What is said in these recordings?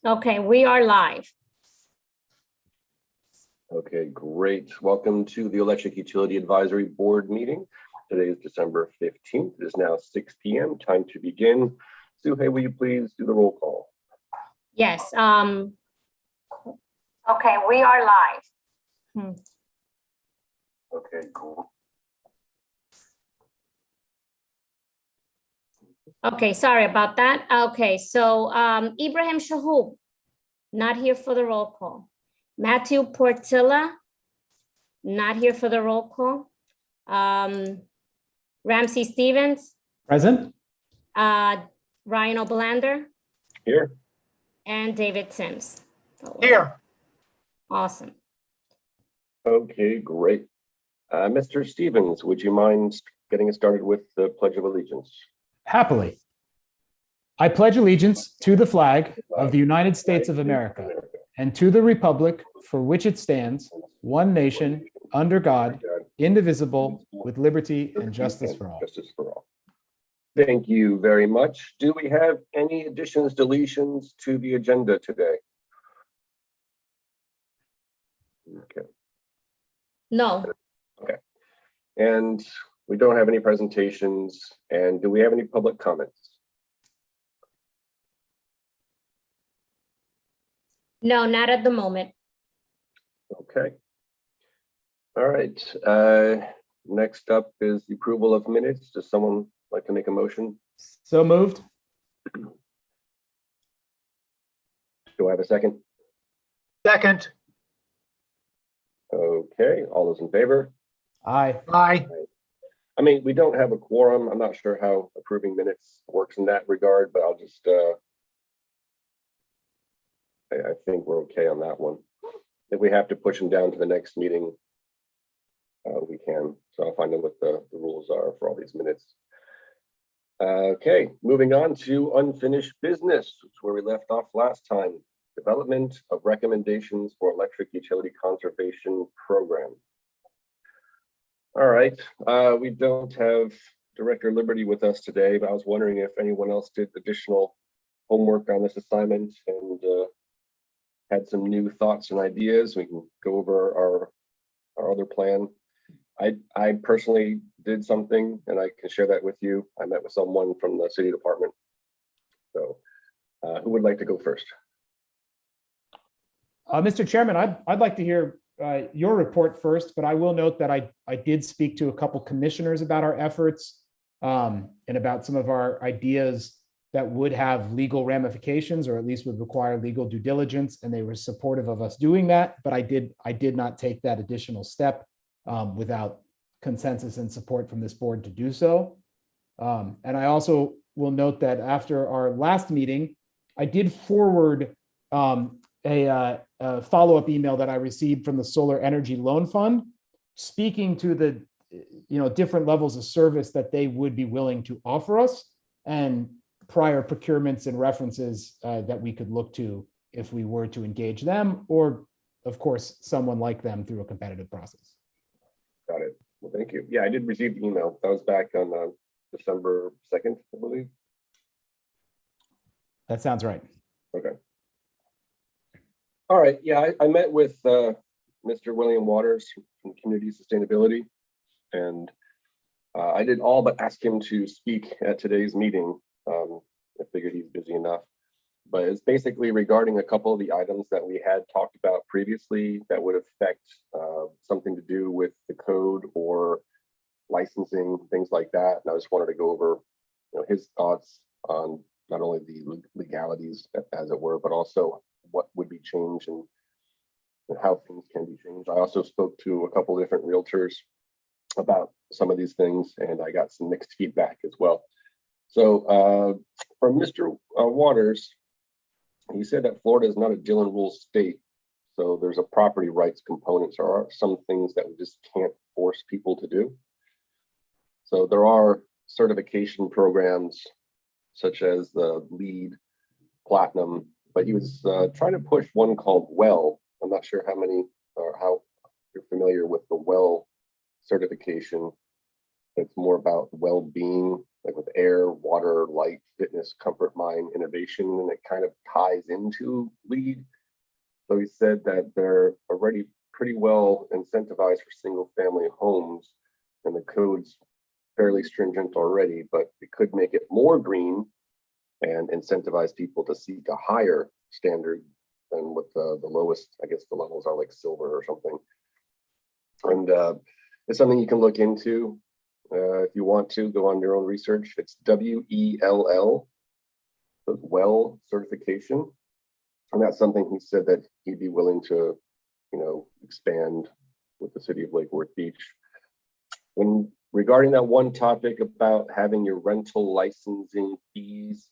Okay, we are live. Okay, great. Welcome to the Electric Utility Advisory Board meeting. Today is December 15th. It is now 6 p.m. Time to begin. Suhei, will you please do the roll call? Yes. Okay, we are live. Okay, cool. Okay, sorry about that. Okay, so Ibrahim Shahub, not here for the roll call. Matthew Portilla, not here for the roll call. Ramsey Stevens. Present. Ryan Obelander. Here. And David Sims. Here. Awesome. Okay, great. Mr. Stevens, would you mind getting us started with the Pledge of Allegiance? Happily. I pledge allegiance to the flag of the United States of America and to the republic for which it stands, one nation, under God, indivisible, with liberty and justice for all. Justice for all. Thank you very much. Do we have any additions, deletions to the agenda today? Okay. No. Okay. And we don't have any presentations. And do we have any public comments? No, not at the moment. Okay. All right. Next up is the approval of minutes. Does someone like to make a motion? So moved. Do I have a second? Second. Okay. All those in favor? Aye. Aye. I mean, we don't have a quorum. I'm not sure how approving minutes works in that regard, but I'll just, I think we're okay on that one. If we have to push them down to the next meeting, we can. So I'll find out what the rules are for all these minutes. Okay, moving on to unfinished business, which is where we left off last time. Development of recommendations for electric utility conservation program. All right, we don't have Director Liberty with us today, but I was wondering if anyone else did additional homework on this assignment and had some new thoughts and ideas. We can go over our other plan. I personally did something and I can share that with you. I met with someone from the city department. So who would like to go first? Mr. Chairman, I'd like to hear your report first, but I will note that I did speak to a couple commissioners about our efforts and about some of our ideas that would have legal ramifications, or at least would require legal due diligence, and they were supportive of us doing that. But I did not take that additional step without consensus and support from this board to do so. And I also will note that after our last meeting, I did forward a follow-up email that I received from the Solar Energy Loan Fund, speaking to the different levels of service that they would be willing to offer us, and prior procurements and references that we could look to if we were to engage them, or of course, someone like them through a competitive process. Got it. Well, thank you. Yeah, I did receive the email. That was back on December 2nd, I believe. That sounds right. Okay. All right. Yeah, I met with Mr. William Waters from Community Sustainability, and I did all but ask him to speak at today's meeting. I figured he's busy enough, but it's basically regarding a couple of the items that we had talked about previously that would affect something to do with the code or licensing, things like that. And I just wanted to go over his thoughts on not only the legalities, as it were, but also what would be changed and how things can be changed. I also spoke to a couple of different realtors about some of these things, and I got some mixed feedback as well. So from Mr. Waters, he said that Florida is not a Dillon rule state. So there's a property rights component. There are some things that we just can't force people to do. So there are certification programs such as the LEED, Platinum, but he was trying to push one called WELL. I'm not sure how many or how you're familiar with the WELL certification. It's more about well-being, like with air, water, light, fitness, comfort, mind, innovation, and it kind of ties into LEED. So he said that they're already pretty well incentivized for single-family homes, and the code's fairly stringent already, but it could make it more green and incentivize people to seek a higher standard than what the lowest, I guess the levels are like silver or something. And it's something you can look into if you want to go on your own research. It's WELL, the WELL certification. And that's something he said that he'd be willing to, expand with the city of Lake Worth Beach. When regarding that one topic about having your rental licensing fees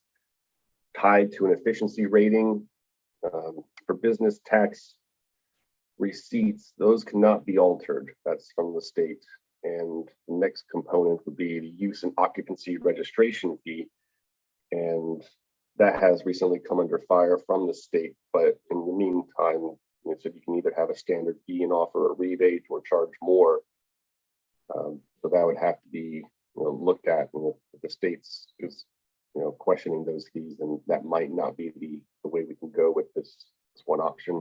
tied to an efficiency rating for business tax receipts, those cannot be altered. That's from the state. And the next component would be the use and occupancy registration fee. And that has recently come under fire from the state. But in the meantime, so you can either have a standard fee and offer a rebate or charge more. So that would have to be looked at. And if the state's is questioning those fees, and that might not be the way we can go with this one option.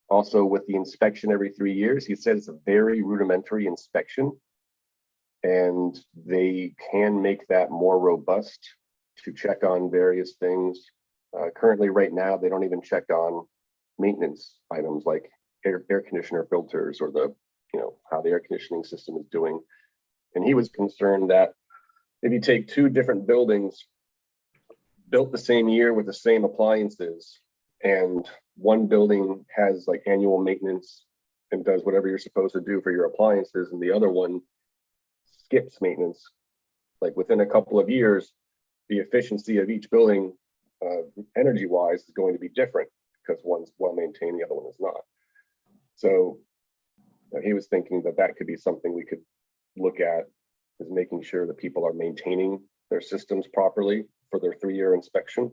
Also, with the inspection every 3 years, he said it's a very rudimentary inspection, and they can make that more robust to check on various things. Currently, right now, they don't even check on maintenance items like air conditioner filters or the how the air conditioning system is doing. And he was concerned that if you take two different buildings built the same year with the same appliances, and one building has like annual maintenance and does whatever you're supposed to do for your appliances, and the other one skips maintenance, like within a couple of years, the efficiency of each building energy wise is going to be different because one's well maintained, the other one is not. So he was thinking that that could be something we could look at, is making sure that people are maintaining their systems properly for their 3-year inspection.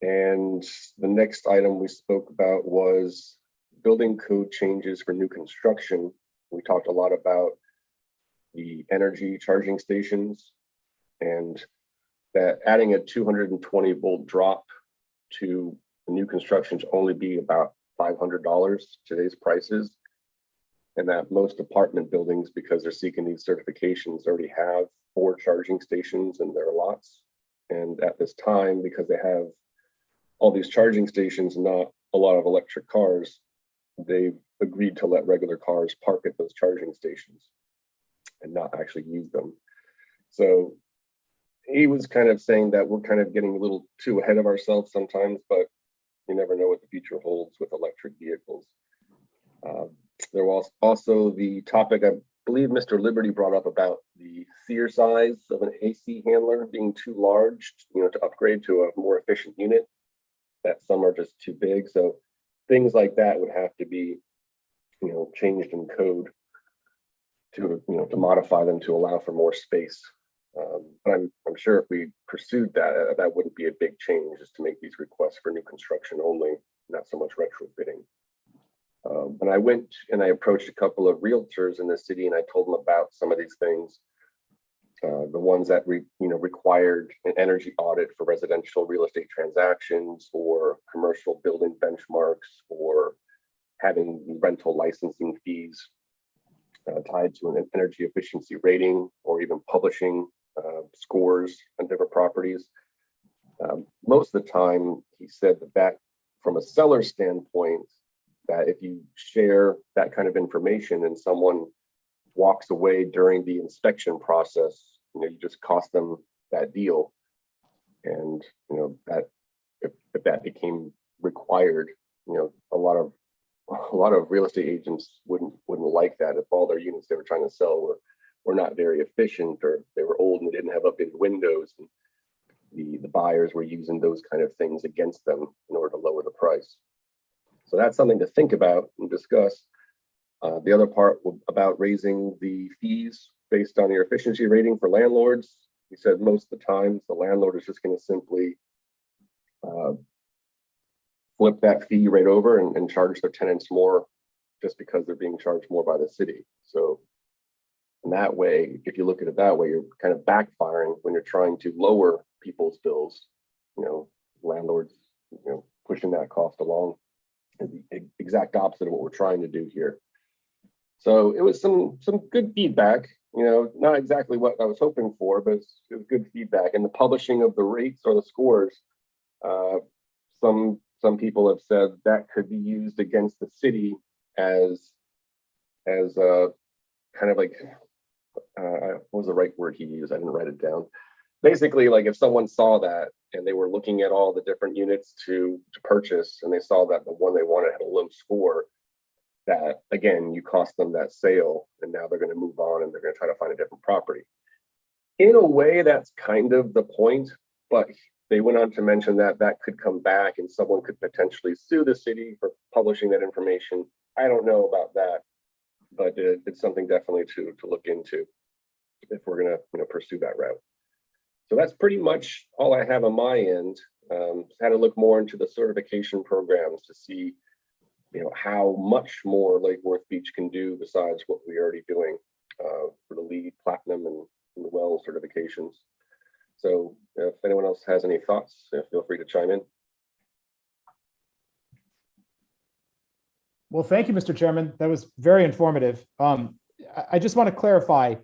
And the next item we spoke about was building code changes for new construction. We talked a lot about the energy charging stations, and that adding a 220 volt drop to the new construction should only be about $500 today's prices. And that most apartment buildings, because they're seeking these certifications, already have 4 charging stations in their lots. And at this time, because they have all these charging stations, not a lot of electric cars, they've agreed to let regular cars park at those charging stations and not actually use them. So he was kind of saying that we're kind of getting a little too ahead of ourselves sometimes, but you never know what the future holds with electric vehicles. There was also the topic, I believe Mr. Liberty brought up, about the seer size of an AC handler being too large, to upgrade to a more efficient unit, that some are just too big. So things like that would have to be, changed in code to, to modify them to allow for more space. But I'm sure if we pursued that, that wouldn't be a big change, just to make these requests for new construction only, not so much retrofitting. When I went and I approached a couple of realtors in the city, and I told them about some of these things, the ones that required an energy audit for residential real estate transactions, or commercial building benchmarks, or having rental licensing fees tied to an energy efficiency rating, or even publishing scores on different properties. Most of the time, he said that from a seller standpoint, that if you share that kind of information and someone walks away during the inspection process, you just cost them that deal. And that if that became required, a lot of real estate agents wouldn't like that if all their units they were trying to sell were not very efficient, or they were old and they didn't have updated windows, and the buyers were using those kind of things against them in order to lower the price. So that's something to think about and discuss. The other part about raising the fees based on your efficiency rating for landlords. He said most of the time the landlord is just going to simply flip that fee right over and charge their tenants more, just because they're being charged more by the city. So And that way, if you look at it that way, you're kind of backfiring when you're trying to lower people's bills. Landlords, pushing that cost along. The exact opposite of what we're trying to do here. So it was some good feedback. Not exactly what I was hoping for, but it was good feedback. And the publishing of the rates or the scores, some people have said that could be used against the city as a kind of like what was the right word he used? I didn't write it down. Basically, like if someone saw that and they were looking at all the different units to purchase, and they saw that the one they wanted had a low score, that again, you cost them that sale, and now they're going to move on and they're going to try to find a different property. In a way, that's kind of the point, but they went on to mention that that could come back and someone could potentially sue the city for publishing that information. I don't know about that, but it's something definitely to look into if we're going to pursue that route. So that's pretty much all I have on my end. Had to look more into the certification programs to see how much more Lake Worth Beach can do besides what we're already doing for the LEED, Platinum, and the WELL certifications. So if anyone else has any thoughts, feel free to chime in. Well, thank you, Mr. Chairman. That was very informative. I just want to clarify,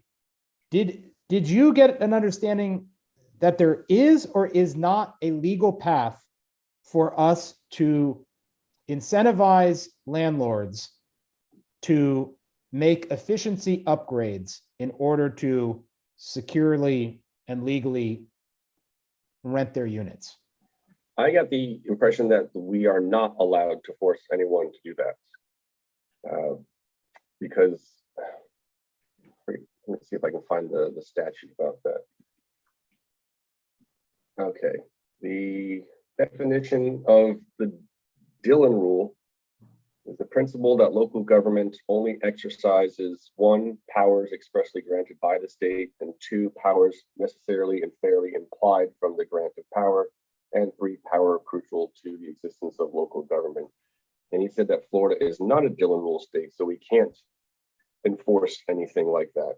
did you get an understanding that there is or is not a legal path for us to incentivize landlords to make efficiency upgrades in order to securely and legally rent their units? I got the impression that we are not allowed to force anyone to do that. Because, let me see if I can find the statute about that. Okay, the definition of the Dillon rule is the principle that local government only exercises 1, powers expressly granted by the state, and 2, powers necessarily and fairly implied from the grant of power, and 3, power crucial to the existence of local government. And he said that Florida is not a Dillon rule state, so we can't enforce anything like that.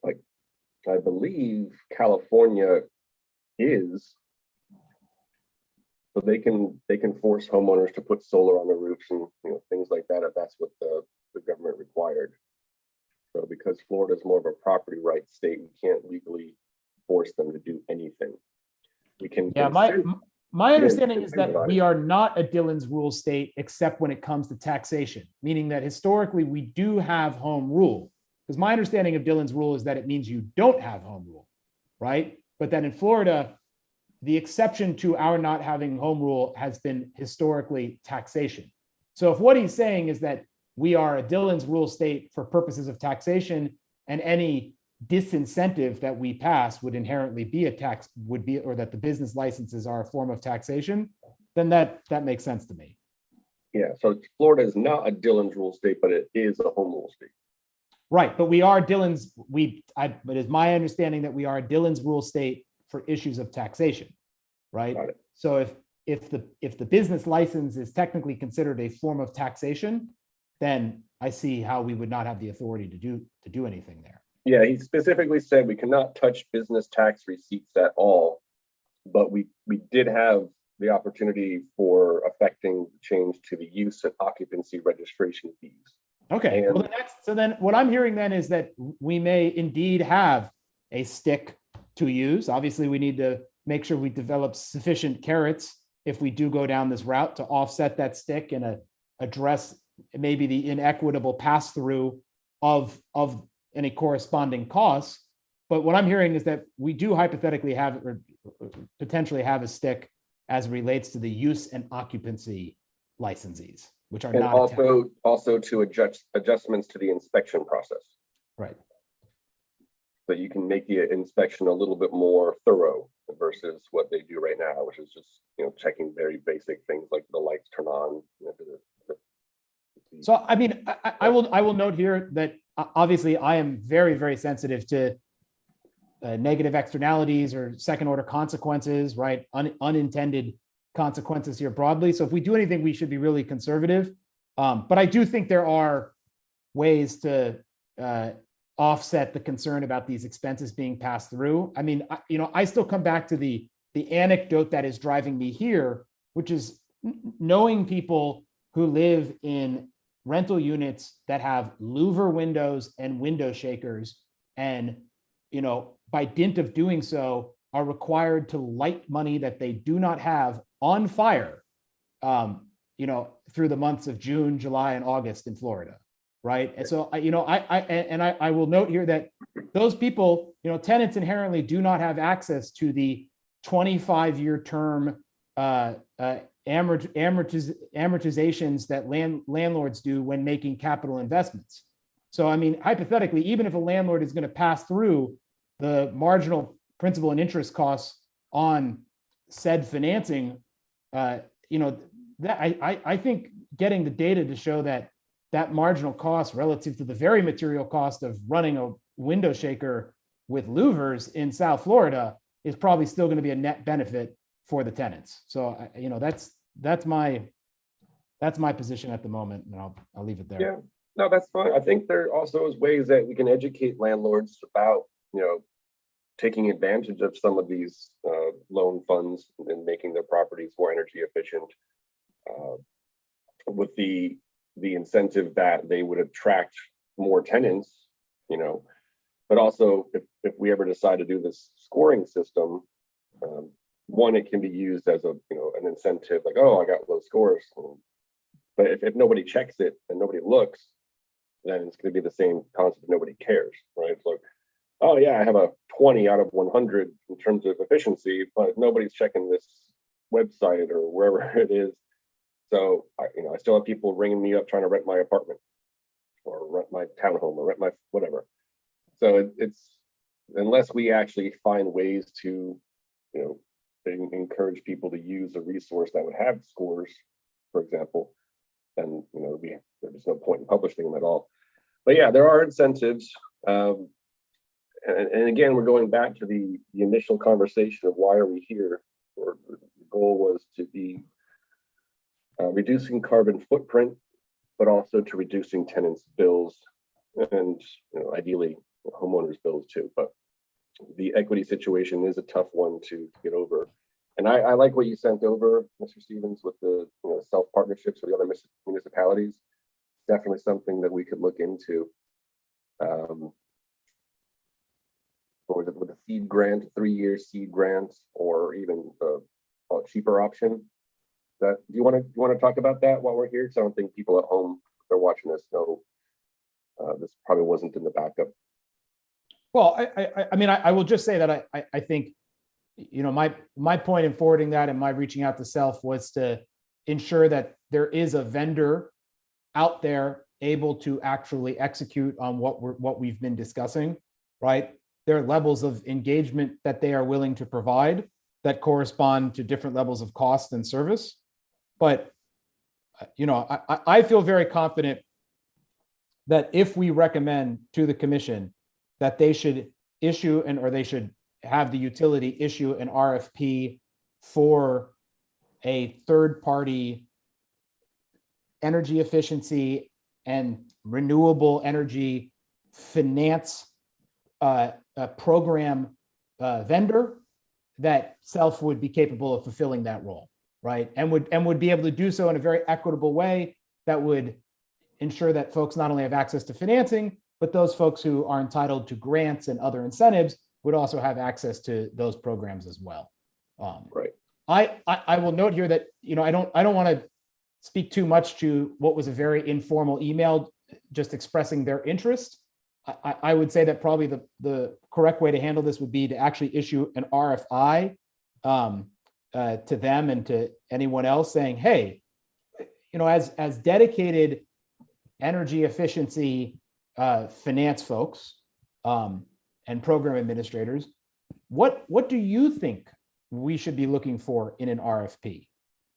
Like, I believe California is, so they can force homeowners to put solar on their roofs and things like that if that's what the government required. So because Florida is more of a property rights state, we can't legally force them to do anything. We can. Yeah, my understanding is that we are not a Dillon's rule state except when it comes to taxation, meaning that historically we do have home rule. Because my understanding of Dillon's rule is that it means you don't have home rule, right? But then in Florida, the exception to our not having home rule has been historically taxation. So if what he's saying is that we are a Dillon's rule state for purposes of taxation, and any disincentive that we pass would inherently be a tax, or that the business licenses are a form of taxation, then that makes sense to me. Yeah, so Florida is not a Dillon's rule state, but it is a home rule state. Right, but we are Dillon's, but it's my understanding that we are a Dillon's rule state for issues of taxation, right? So if the business license is technically considered a form of taxation, then I see how we would not have the authority to do anything there. Yeah, he specifically said we cannot touch business tax receipts at all, but we did have the opportunity for affecting change to the use and occupancy registration fees. Okay, well, then what I'm hearing then is that we may indeed have a stick to use. Obviously, we need to make sure we develop sufficient carrots if we do go down this route to offset that stick and address maybe the inequitable pass-through of any corresponding costs. But what I'm hearing is that we do hypothetically have or potentially have a stick as it relates to the use and occupancy licensees, which are not also to adjustments to the inspection process. Right. So you can make the inspection a little bit more thorough versus what they do right now, which is just checking very basic things like the lights turn on. So I mean, I will note here that obviously I am very, very sensitive to negative externalities or second order consequences, right? Unintended consequences here broadly. So if we do anything, we should be really conservative. But I do think there are ways to offset the concern about these expenses being passed through. I mean, I still come back to the anecdote that is driving me here, which is knowing people who live in rental units that have louver windows and window shakers, and by dint of doing so, are required to light money that they do not have on fire, through the months of June, July, and August in Florida, right? And so, I will note here that those people, tenants inherently do not have access to the 25-year term amortizations that landlords do when making capital investments. So, I mean, hypothetically, even if a landlord is going to pass through the marginal principal and interest costs on said financing, that I think getting the data to show that marginal cost relative to the very material cost of running a window shaker with louvers in South Florida is probably still going to be a net benefit for the tenants. So, that's my position at the moment, and I'll leave it there. Yeah, no, that's fine. I think there also is ways that we can educate landlords about, taking advantage of some of these loan funds and making their properties more energy efficient, with the incentive that they would attract more tenants, but also if we ever decide to do this scoring system, one, it can be used as an incentive, like, oh, I got low scores. But if nobody checks it and nobody looks, then it's going to be the same concept. Nobody cares, right? It's like, oh yeah, I have a 20 out of 100 in terms of efficiency, but nobody's checking this website or wherever it is. So I still have people ringing me up trying to rent my apartment or rent my townhome or rent my whatever. So it's unless we actually find ways to, encourage people to use a resource that would have scores, for example, then there's no point in publishing them at all. But yeah, there are incentives. And again, we're going back to the initial conversation of why are we here? Or the goal was to be reducing carbon footprint, but also to reducing tenants' bills and ideally homeowners' bills too. But the equity situation is a tough one to get over. And I like what you sent over, Mr. Stevens, with the self-partnerships with the other municipalities. Definitely something that we could look into. Or with a seed grant, 3-year seed grant, or even a cheaper option. Do you want to talk about that while we're here? Because I don't think people at home, if they're watching this, know this probably wasn't in the backup. Well, I mean, I will just say that I think, my point in forwarding that and my reaching out to Self was to ensure that there is a vendor out there able to actually execute on what we've been discussing, right? There are levels of engagement that they are willing to provide that correspond to different levels of cost and service. But, I feel very confident that if we recommend to the commission that they should issue or they should have the utility issue an RFP for a third-party energy efficiency and renewable energy finance program vendor, that Self would be capable of fulfilling that role, right? And would be able to do so in a very equitable way that would ensure that folks not only have access to financing, but those folks who are entitled to grants and other incentives would also have access to those programs as well. Right. I will note here that I don't want to speak too much to what was a very informal email just expressing their interest. I would say that probably the correct way to handle this would be to actually issue an RFI to them and to anyone else saying, hey, as dedicated energy efficiency finance folks and program administrators, what do you think we should be looking for in an RFP,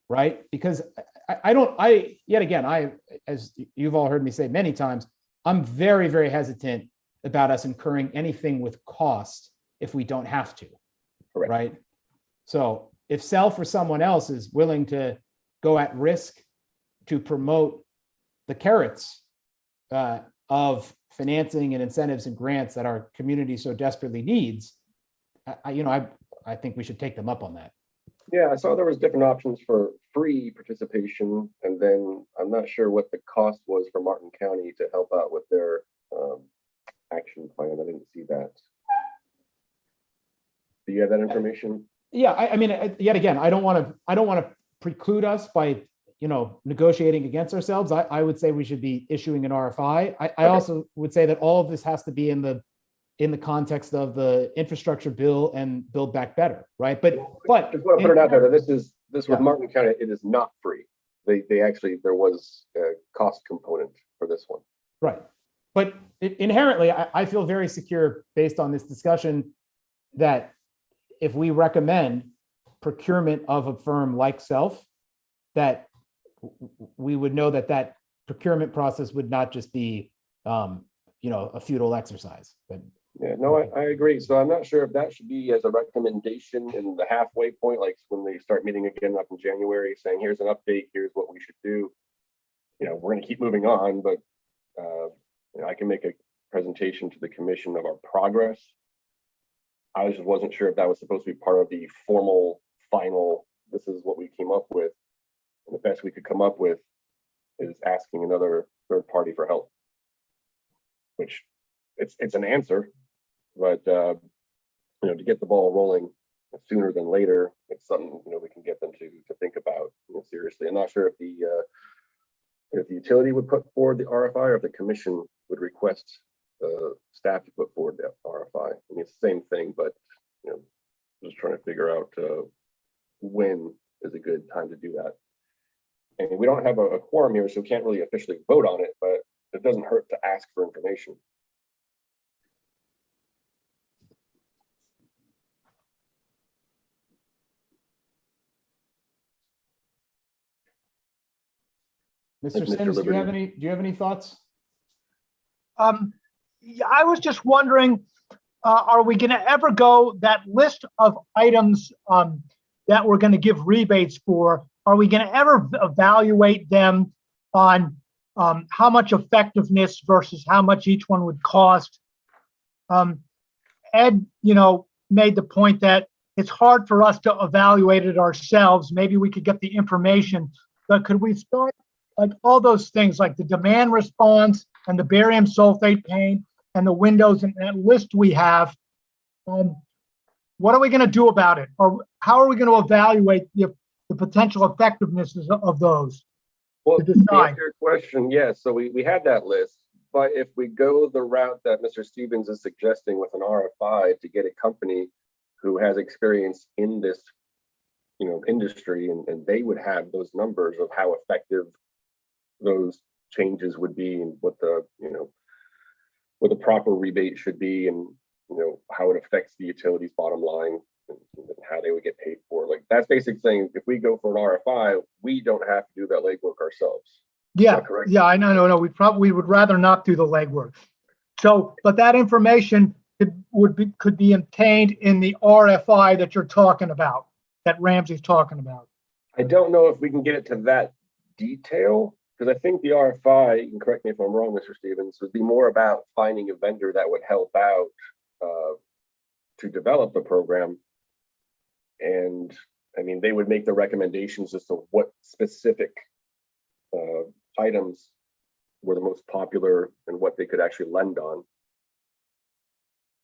right? Because as you've all heard me say many times, I'm very, very hesitant about us incurring anything with cost if we don't have to, Correct. Right? So if Self or someone else is willing to go at risk to promote the carrots of financing and incentives and grants that our community so desperately needs, I think we should take them up on that. Yeah, I saw there was different options for free participation, and then I'm not sure what the cost was for Martin County to help out with their action plan. I didn't see that. Do you have that information? Yeah, I mean, yet again, I don't want to preclude us by, negotiating against ourselves. I would say we should be issuing an RFI. I also would say that all of this has to be in the context of the infrastructure bill and Build Back Better, right? But Just want to put it out there that this with Yeah. Martin County, it is not free. They actually, there was a cost component for this one. right. But inherently, I feel very secure based on this discussion that if we recommend procurement of a firm like Self, that we would know that procurement process would not just be, a futile exercise. But Yeah, no, I agree. So I'm not sure if that should be as a recommendation in the halfway point, like when they start meeting again up in January, saying, here's an update, here's what we should do. We're going to keep moving on, but I can make a presentation to the commission of our progress. I just wasn't sure if that was supposed to be part of the formal, final, this is what we came up with. And the best we could come up with is asking another third party for help, which it's an answer, but to get the ball rolling sooner than later, it's something we can get them to think about seriously. I'm not sure if the utility would put forward the RFI or if the commission would request the staff to put forward the RFI. I mean, it's the same thing, but just trying to figure out when is a good time to do that. And we don't have a quorum here, so we can't really officially vote on it, but it doesn't hurt to ask for information. Mr. Mr. Sims, do Liberty. you have any thoughts? Yeah, I was just wondering, are we going to ever go that list of items that we're going to give rebates for? Are we going to ever evaluate them on how much effectiveness versus how much each one would cost? Ed, made the point that it's hard for us to evaluate it ourselves. Maybe we could get the information, but could we start like all those things like the demand response and the barium sulfate paint and the windows and that list we have? What are we going to do about it? Or how are we going to evaluate the potential effectiveness of those? Well, To to decide. answer your question, yes. So we had that list, but if we go the route that Mr. Stevens is suggesting with an RFI to get a company who has experience in this, industry, and they would have those numbers of how effective those changes would be and what the, what the proper rebate should be and, how it affects the utilities bottom line and how they would get paid for. Like that's basically saying if we go for an RFI, we don't have to do that legwork ourselves. Yeah, correct? yeah, I know. No, we would rather not do the legwork. So, but that information could be obtained in the RFI that you're talking about, that Ramsey's talking about. I don't know if we can get it to that detail because I think the RFI, you can correct me if I'm wrong, Mr. Stevens, would be more about finding a vendor that would help out to develop the program. And I mean, they would make the recommendations as to what specific items were the most popular and what they could actually lend on,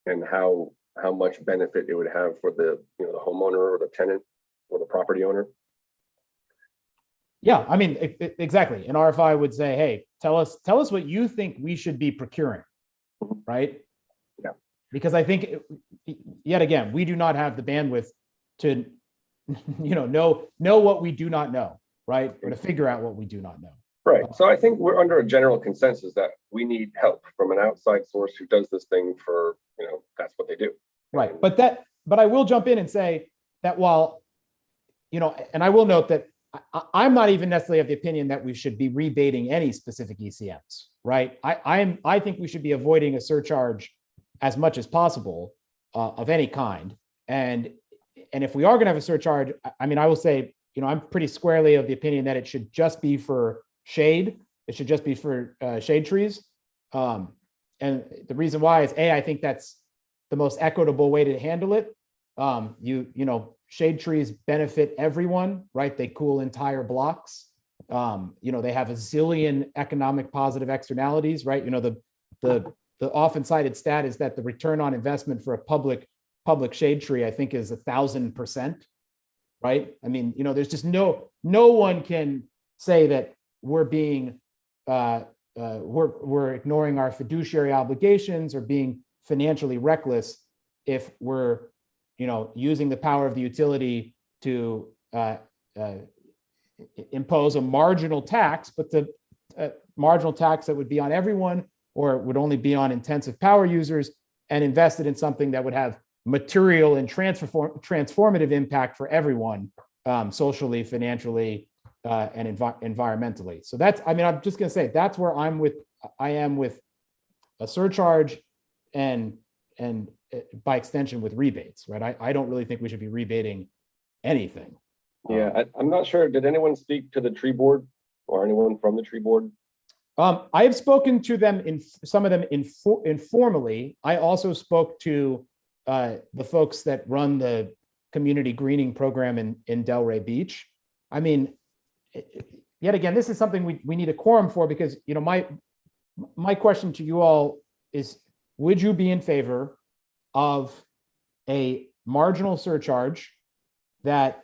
and how much benefit it would have for the the homeowner or the tenant or the property owner. Yeah, I mean, exactly. An RFI would say, hey, tell us what you think we should be procuring, right? Yeah. Because I think, yet again, we do not have the bandwidth to, know what we do not know, right? Or to figure out what we do not know. Right. So I think we're under a general consensus that we need help from an outside source who does this thing for, that's what they do. Right. But I will jump in and say that while, and I will note that I'm not even necessarily of the opinion that we should be rebating any specific ECMs, right? I think we should be avoiding a surcharge as much as possible of any kind. And if we are going to have a surcharge, I mean, I will say, I'm pretty squarely of the opinion that it should just be for shade. it should just be for shade trees. And the reason why is I think that's the most equitable way to handle it. Shade trees benefit everyone, right? They cool entire blocks. They have a zillion economic positive externalities, right? The often cited stat is that the return on investment for a public shade tree, I think, is 1,000%, right? I mean, there's just no one can say that we're being we're ignoring our fiduciary obligations or being financially reckless if we're using the power of the utility to impose a marginal tax, but the marginal tax that would be on everyone or would only be on intensive power users, and invested in something that would have material and transformative impact for everyone, socially, financially, and environmentally. So I'm just going to say that's where I am with a surcharge and by extension with rebates, right? I don't really think we should be rebating anything. Yeah, I'm not sure. Did anyone speak to the tree board or anyone from the tree board? I have spoken to them some of them informally. I also spoke to the folks that run the community greening program in Delray Beach. I mean, yet again, this is something we need a quorum for, because my question to you all is, would you be in favor of a marginal surcharge that,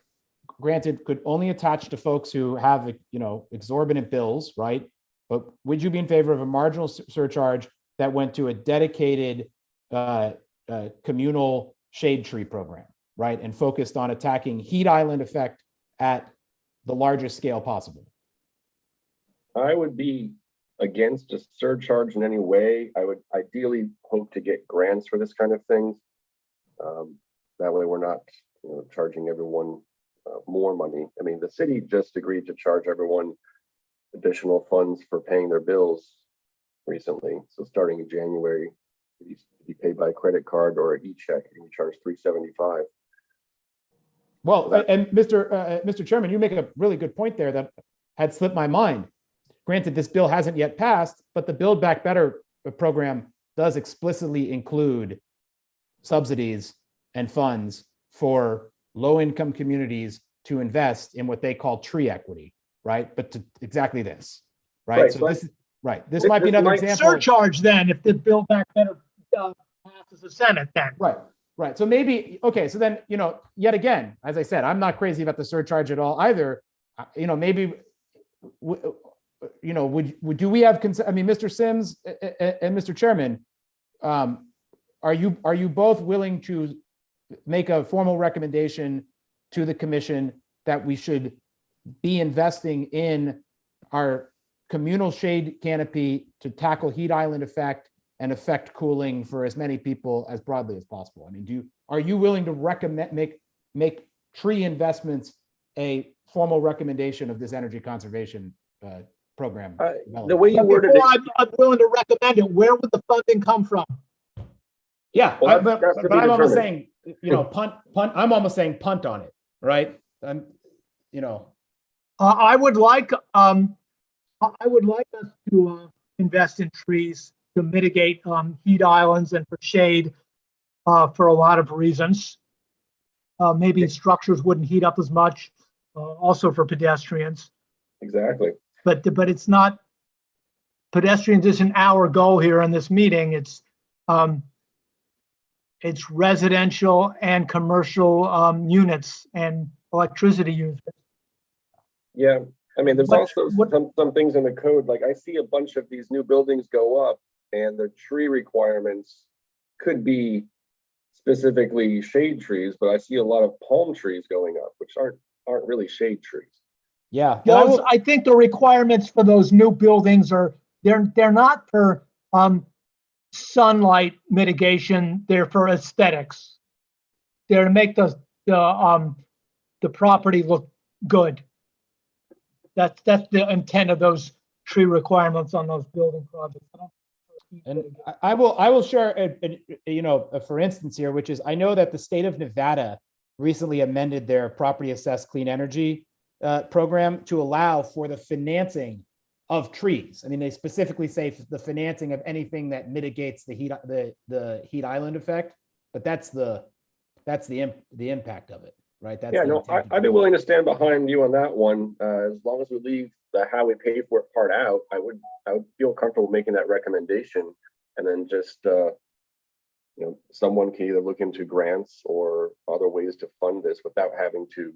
granted, could only attach to folks who have exorbitant bills, right? But would you be in favor of a marginal surcharge that went to a dedicated communal shade tree program, right? And focused on attacking heat island effect at the largest scale possible? I would be against a surcharge in any way. I would ideally hope to get grants for this kind of things. That way we're not charging everyone more money. I mean, the city just agreed to charge everyone additional funds for paying their bills recently. So starting in January, it used to be paid by credit card or e-check, and we charge $375. Well, and Mr. Chairman, you make a really good point there that had slipped my mind. Granted, this bill hasn't yet passed, but the Build Back Better program does explicitly include subsidies and funds for low-income communities to invest in what they call tree equity, right? But to exactly this, right? Right, So this is right. This might be another example. Surcharge then, if the Build Back Better passes the Senate, then. Right. So maybe, okay. So then, yet again, as I said, I'm not crazy about the surcharge at all either. Maybe, do we have, Mr. Sims and Mr. Chairman, are you both willing to make a formal recommendation to the commission that we should be investing in our communal shade canopy to tackle heat island effect and affect cooling for as many people as broadly as possible? I mean, are you willing to recommend make tree investments a formal recommendation of this energy conservation program? The way you worded it, I'm willing to recommend it. Where would the funding come from? Yeah, well, but that's to be I'm almost determined. saying, punt. I'm almost saying punt on it, right? I would like us to invest in trees to mitigate heat islands and for shade for a lot of reasons. Maybe structures wouldn't heat up as much, also for pedestrians. Exactly. But it's not, pedestrians isn't our goal here in this meeting. It's residential and commercial units and electricity users. Yeah, I mean, there's What- also what- some things in the code. Like I see a bunch of these new buildings go up, and the tree requirements could be specifically shade trees, but I see a lot of palm trees going up, which aren't really shade trees. Yeah. I think the requirements for those new buildings they're not for sunlight mitigation. They're for aesthetics. They're to make the property look good. That's the intent of those tree requirements on those building projects. And I will share for instance here, which is, I know that the state of Nevada recently amended their property assessed clean energy program to allow for the financing of trees. I mean, they specifically say the financing of anything that mitigates the heat island effect, but that's the impact of it, right? That's Yeah, the no, intent of I'd be the law. willing to stand behind you on that one. As long as we leave the how we pay for it part out, I would feel comfortable making that recommendation. And then just, someone can either look into grants or other ways to fund this without having to,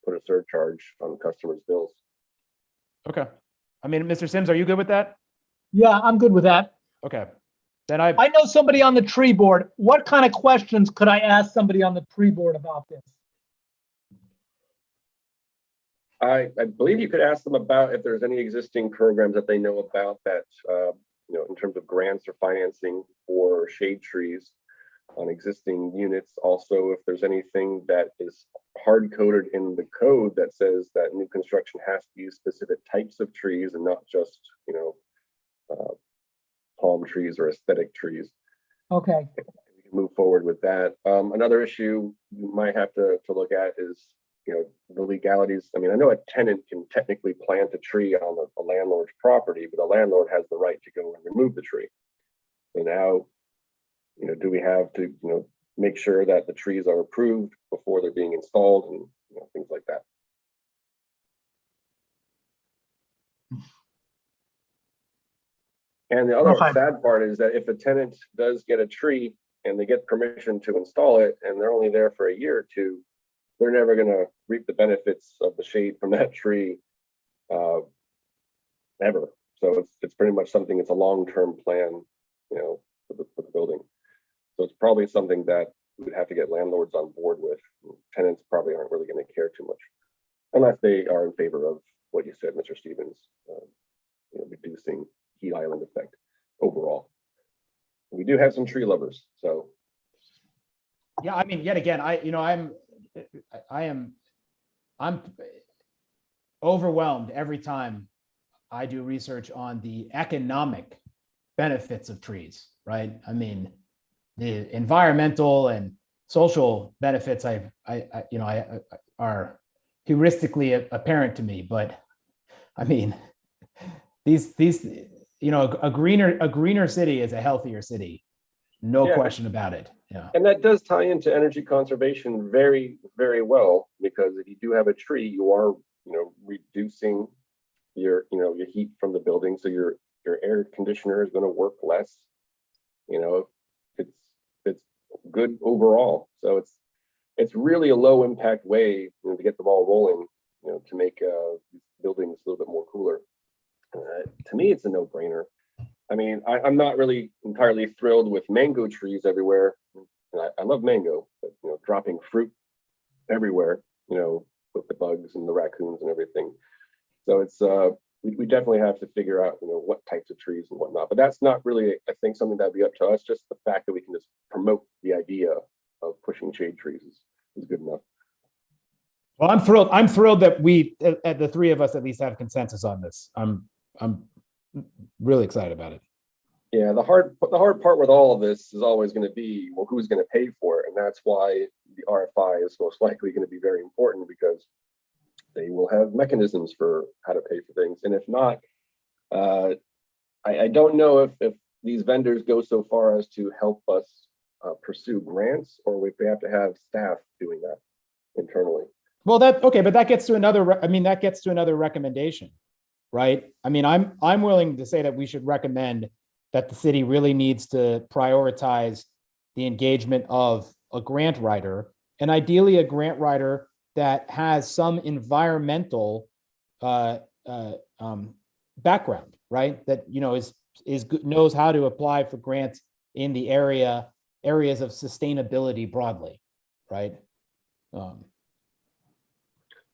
put a surcharge on customers' bills. Okay. I mean, Mr. Sims, are you good with that? Yeah, I'm good with that. Okay. Then I know somebody on the tree board. What kind of questions could I ask somebody on the tree board about this? I believe you could ask them about if there's any existing programs that they know about that, in terms of grants or financing for shade trees on existing units. Also, if there's anything that is hard coded in the code that says that new construction has to use specific types of trees and not just, palm trees or aesthetic trees. Okay. We can move forward with that. Another issue you might have to look at is, the legalities. I mean, I know a tenant can technically plant a tree on a landlord's property, but the landlord has the right to go and remove the tree. So now, do we have to, make sure that the trees are approved before they're being installed and things like that. And the other Okay. sad part is that if a tenant does get a tree and they get permission to install it and they're only there for a year or two, they're never going to reap the benefits of the shade from that tree ever. So it's pretty much something, it's a long-term plan, for the building. So it's probably something that we'd have to get landlords on board with. Tenants probably aren't really going to care too much, unless they are in favor of what you said, Mr. Stevens, reducing heat island effect overall. We do have some tree lovers, so. Yeah, I mean, yet again, I'm overwhelmed every time I do research on the economic benefits of trees, right? I mean, the environmental and social benefits are heuristically apparent to me, but I mean, these a greener city is a healthier city, no question about it. Yeah. And that does tie into energy conservation very, very well, because if you do have a tree, you are, reducing your heat from the building. So your air conditioner is going to work less. It's good overall. So it's really a low impact way to get the ball rolling, to make buildings a little bit more cooler. To me, it's a no-brainer. I mean, I'm not really entirely thrilled with mango trees everywhere. And I love mango, but dropping fruit everywhere, with the bugs and the raccoons and everything. So it's we definitely have to figure out what types of trees and whatnot. But that's not really, I think, something that'd be up to us. Just the fact that we can just promote the idea of pushing shade trees is good enough. Well, I'm thrilled. I'm thrilled that we, at the three of us, at least have consensus on this. I'm really excited about it. Yeah, the hard part with all of this is always going to be, well, who's going to pay for it? And that's why the RFI is most likely going to be very important, because they will have mechanisms for how to pay for things. And if not, I don't know if these vendors go so far as to help us pursue grants, or if we have to have staff doing that internally. Well, but that gets to another recommendation, right? I mean, I'm willing to say that we should recommend that the city really needs to prioritize the engagement of a grant writer, and ideally a grant writer that has some environmental background, right? That is good, knows how to apply for grants in the areas of sustainability broadly, right? So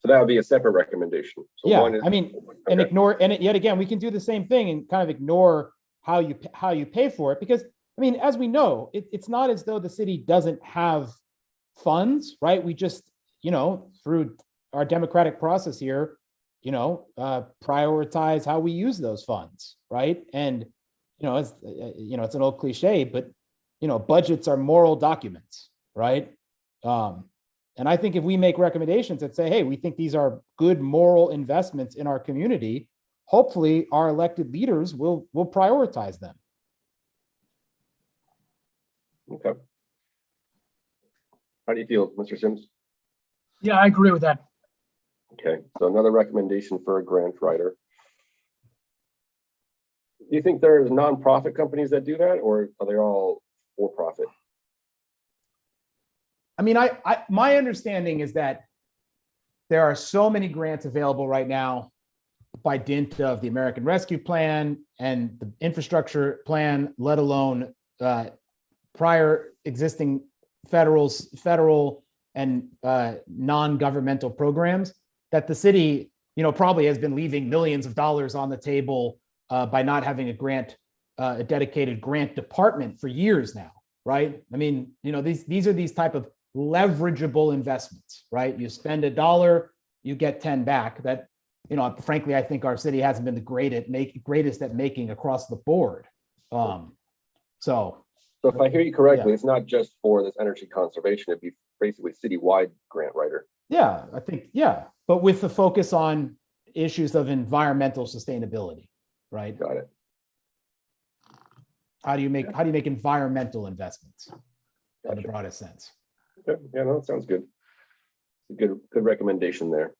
that would be a separate recommendation. So yeah, one is, I mean, okay. and ignore, and yet again, we can do the same thing and kind of ignore how you pay for it, because I mean, as we know, it's not as though the city doesn't have funds, right? We just, through our democratic process here, prioritize how we use those funds, right? And it's an old cliche, but budgets are moral documents, right? And I think if we make recommendations that say, hey, we think these are good moral investments in our community, hopefully our elected leaders will prioritize them. Okay. How do you feel, Mr. Sims? Yeah, I agree with that. Okay, so another recommendation for a grant writer. Do you think there's nonprofit companies that do that, or are they all for profit? I mean, my understanding is that there are so many grants available right now by dint of the American Rescue Plan and the infrastructure plan, let alone prior existing federal and non-governmental programs, that the city, probably has been leaving millions of dollars on the table by not having a dedicated grant department for years now, right? I mean, these are these type of leverageable investments, right? You spend $1, you get 10 back. That, frankly, I think our city hasn't been the greatest at making across the board. So if I hear you correctly, yeah. It's not just for this energy conservation, it'd be basically citywide grant writer. Yeah, I think, yeah, but with the focus on issues of environmental sustainability, right? Got it. How do you make environmental investments in the Gotcha. broadest sense? Okay. Yeah, no, that sounds good. A good recommendation there.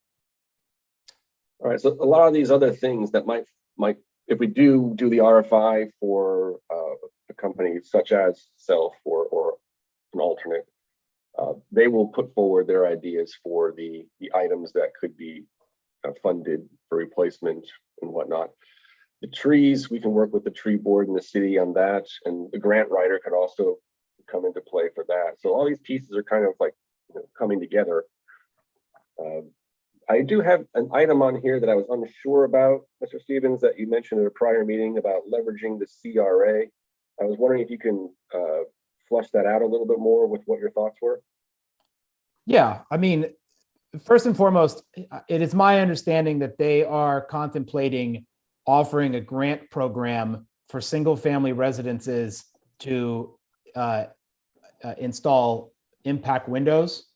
All right, so a lot of these other things that might, if we do the RFI for a company such as Self or an alternate, they will put forward their ideas for the items that could be funded for replacement and whatnot. The trees, we can work with the tree board in the city on that, and the grant writer could also come into play for that. So all these pieces are kind of like coming together. I do have an item on here that I was unsure about, Mr. Stevens, that you mentioned at a prior meeting about leveraging the CRA. I was wondering if you can flesh that out a little bit more with what your thoughts were. Yeah, I mean, first and foremost, it is my understanding that they are contemplating offering a grant program for single-family residences to install impact windows.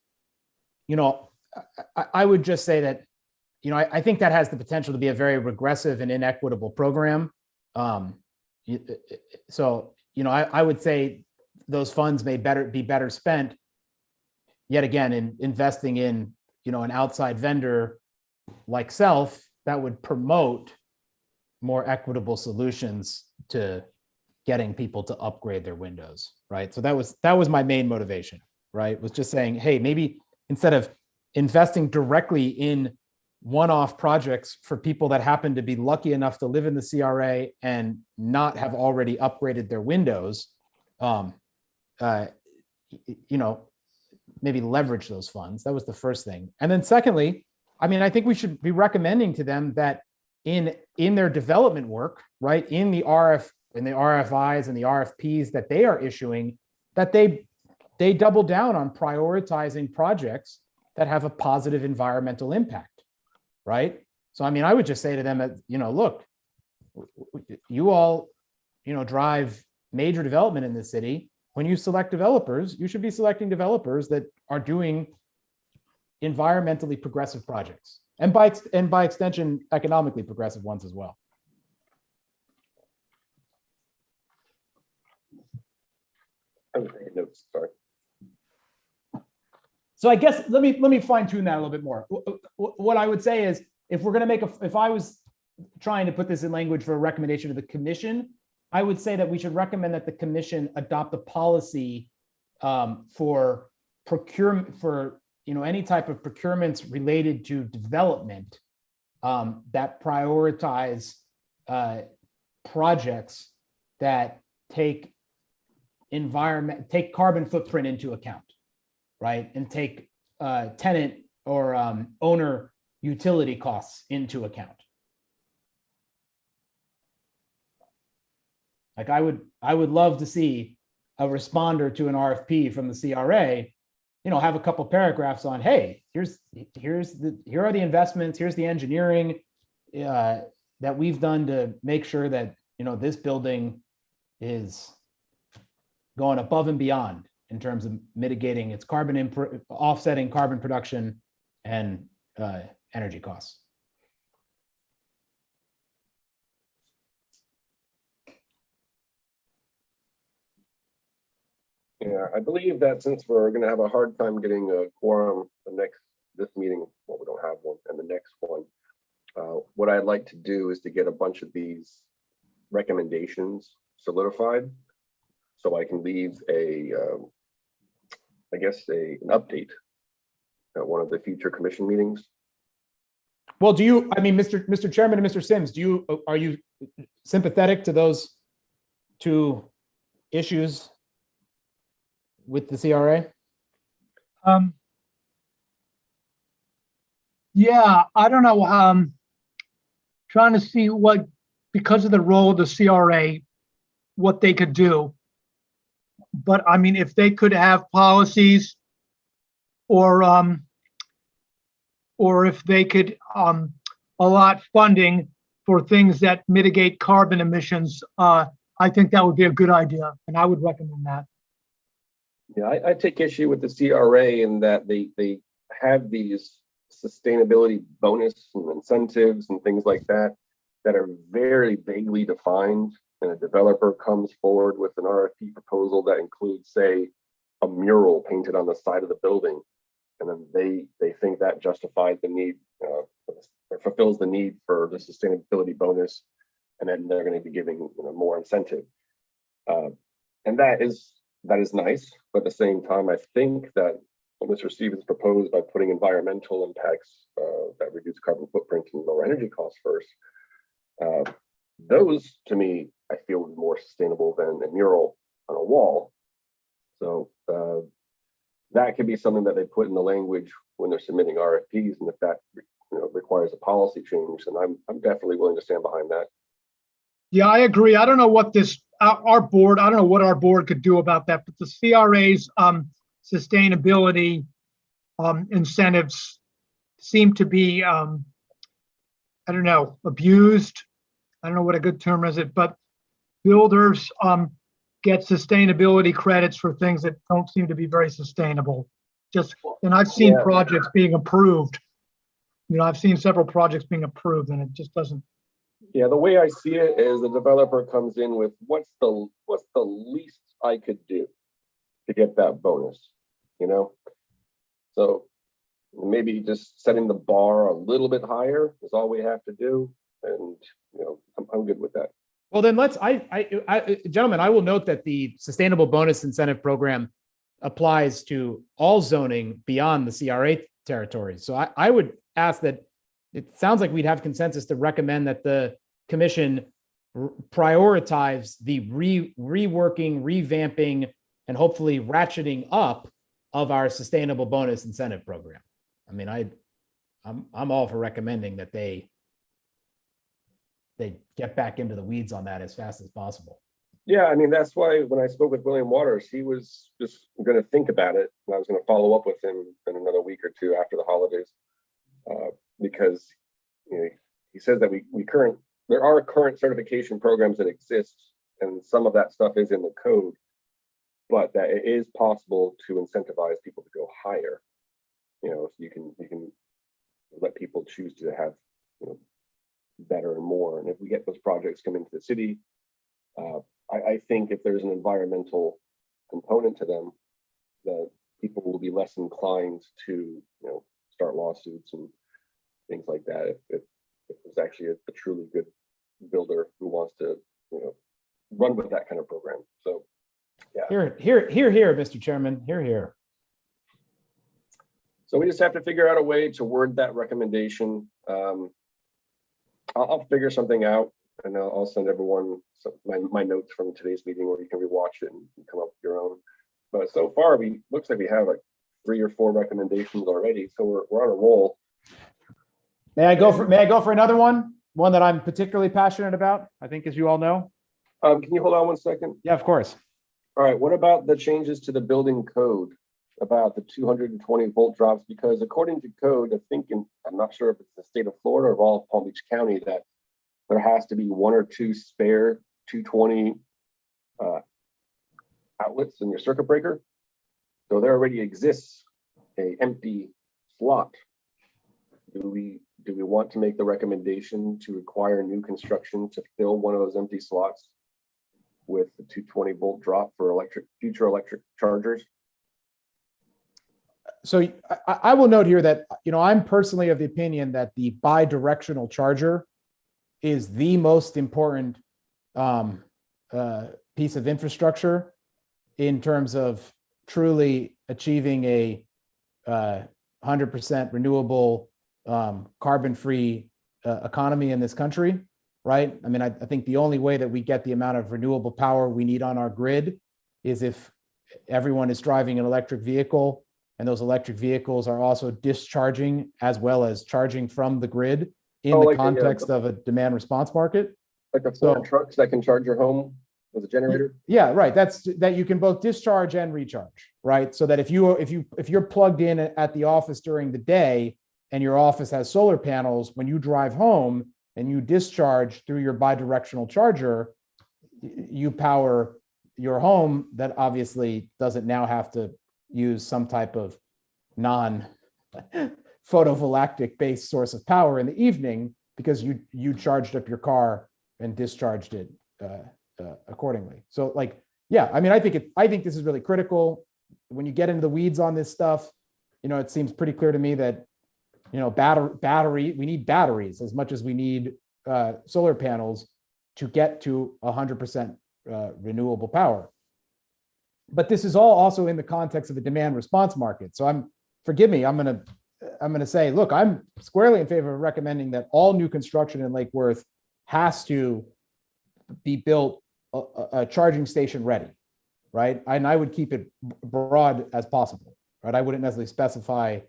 I would just say that, I think that has the potential to be a very regressive and inequitable program. So, I would say those funds may be better spent, yet again, in investing in, an outside vendor like Self that would promote more equitable solutions to getting people to upgrade their windows, right? So that was my main motivation, right? Was just saying, hey, maybe instead of investing directly in one-off projects for people that happen to be lucky enough to live in the CRA and not have already upgraded their windows, maybe leverage those funds. That was the first thing. And then secondly, I think we should be recommending to them that in their development work, right, in the RFIs and the RFPs that they are issuing, that they double down on prioritizing projects that have a positive environmental impact, right? So, I would just say to them, look, you all, drive major development in this city. When you select developers, you should be selecting developers that are doing environmentally progressive projects, and by extension, economically progressive ones as well. I was taking notes, sorry. So I guess let me fine tune that a little bit more. What I would say is, if we're going to if I was trying to put this in language for a recommendation to the commission, I would say that we should recommend that the commission adopt a policy for procurement, for any type of procurements related to development that prioritize projects that take carbon footprint into account, right? And take tenant or owner utility costs into account. Like I would love to see a responder to an RFP from the CRA, have a couple paragraphs on, hey, here are the investments, here's the engineering that we've done to make sure that this building is going above and beyond in terms of mitigating its offsetting carbon production and energy costs. Yeah, I believe that since we're gonna have a hard time getting a quorum this meeting, well, we don't have one, and the next one. What I'd like to do is to get a bunch of these recommendations solidified, so I can leave an update at one of the future commission meetings. Well, I mean, Mr. Chairman and Mr. Sims, are you sympathetic to those two issues with the CRA? Yeah, I don't know. Trying to see because of the role of the CRA, what they could do. But I mean, if they could have policies or if they could allot funding for things that mitigate carbon emissions, I think that would be a good idea, and I would recommend that. Yeah, I take issue with the CRA in that they have these sustainability bonus and incentives and things like that are very vaguely defined, and a developer comes forward with an RFP proposal that includes, say, a mural painted on the side of the building, and then they think that justifies the need or fulfills the need for the sustainability bonus, and then they're going to be giving more incentive, and that is nice. But at the same time, I think that what Mr. Stevens proposed by putting environmental impacts that reduce carbon footprint and lower energy costs first, those to me, I feel would be more sustainable than a mural on a wall. So that could be something that they put in the language when they're submitting RFPs, and if that requires a policy change, then I'm definitely willing to stand behind that. Yeah, I agree. I don't know what our board, I don't know what our board could do about that, but the CRA's sustainability incentives seem to be, I don't know, abused. I don't know what a good term is, but builders get sustainability credits for things that don't seem to be very sustainable. And I've seen projects being approved. I've seen several projects being approved, and it just doesn't. Yeah, the way I see it is the developer comes in with what's the least I could do to get that bonus, So maybe just setting the bar a little bit higher is all we have to do, and I'm good with that. Well, then gentlemen, I will note that the Sustainable Bonus Incentive Program applies to all zoning beyond the CRA territories. So I would ask that, it sounds like we'd have consensus to recommend that the commission prioritize the reworking, revamping, and hopefully ratcheting up of our Sustainable Bonus Incentive Program. I mean, I'm all for recommending that they get back into the weeds on that as fast as possible. Yeah, I mean, that's why when I spoke with William Waters, he was just going to think about it, and I was going to follow up with him in another week or two after the holidays, because he says that there are current certification programs that exist, and some of that stuff is in the code, but that it is possible to incentivize people to go higher. So you can let people choose to have better and more. And if we get those projects come into the city, I think if there's an environmental component to them, that people will be less inclined to start lawsuits and things like that if there's actually a truly good builder who wants to run with that kind of program. So yeah. Here, Mr. Chairman. Here. So we just have to figure out a way to word that recommendation. I'll figure something out, and I'll send everyone my notes from today's meeting, where you can rewatch it and come up with your own. But so far, looks like we have like 3 or 4 recommendations already, so we're on a roll. May I go for another one that I'm particularly passionate about? I think, as you all know. Can you hold on one second? Yeah, of course. All right. What about the changes to the building code about the 220 volt drops? Because according to code, I'm not sure if it's the state of Florida or all of Palm Beach County, that there has to be 1 or 2 spare 220 outlets in your circuit breaker. So there already exists a empty slot. Do we want to make the recommendation to require new construction to fill one of those empty slots? with the 220-volt drop for future electric chargers? So I will note here that, I'm personally of the opinion that the bi-directional charger is the most important piece of infrastructure in terms of truly achieving a 100% renewable, carbon-free economy in this country, right? I mean, I think the only way that we get the amount of renewable power we need on our grid is if everyone is driving an electric vehicle, and those electric vehicles are also discharging as well as charging from the grid in the context of a demand response market. Like the Ford trucks that can charge your home with a generator? Yeah, right. That you can both discharge and recharge, right? So that if you're plugged in at the office during the day and your office has solar panels, when you drive home and you discharge through your bidirectional charger, you power your home that obviously doesn't now have to use some type of non-photovoltaic based source of power in the evening because you charged up your car and discharged it accordingly. So yeah, I mean, I think this is really critical. When you get into the weeds on this stuff, it seems pretty clear to me that, we need batteries as much as we need solar panels to get to 100% renewable power. But this is all also in the context of a demand response market. So forgive me, I'm gonna say, look, I'm squarely in favor of recommending that all new construction in Lake Worth has to be built a charging station ready, right? And I would keep it broad as possible, right? I wouldn't necessarily specify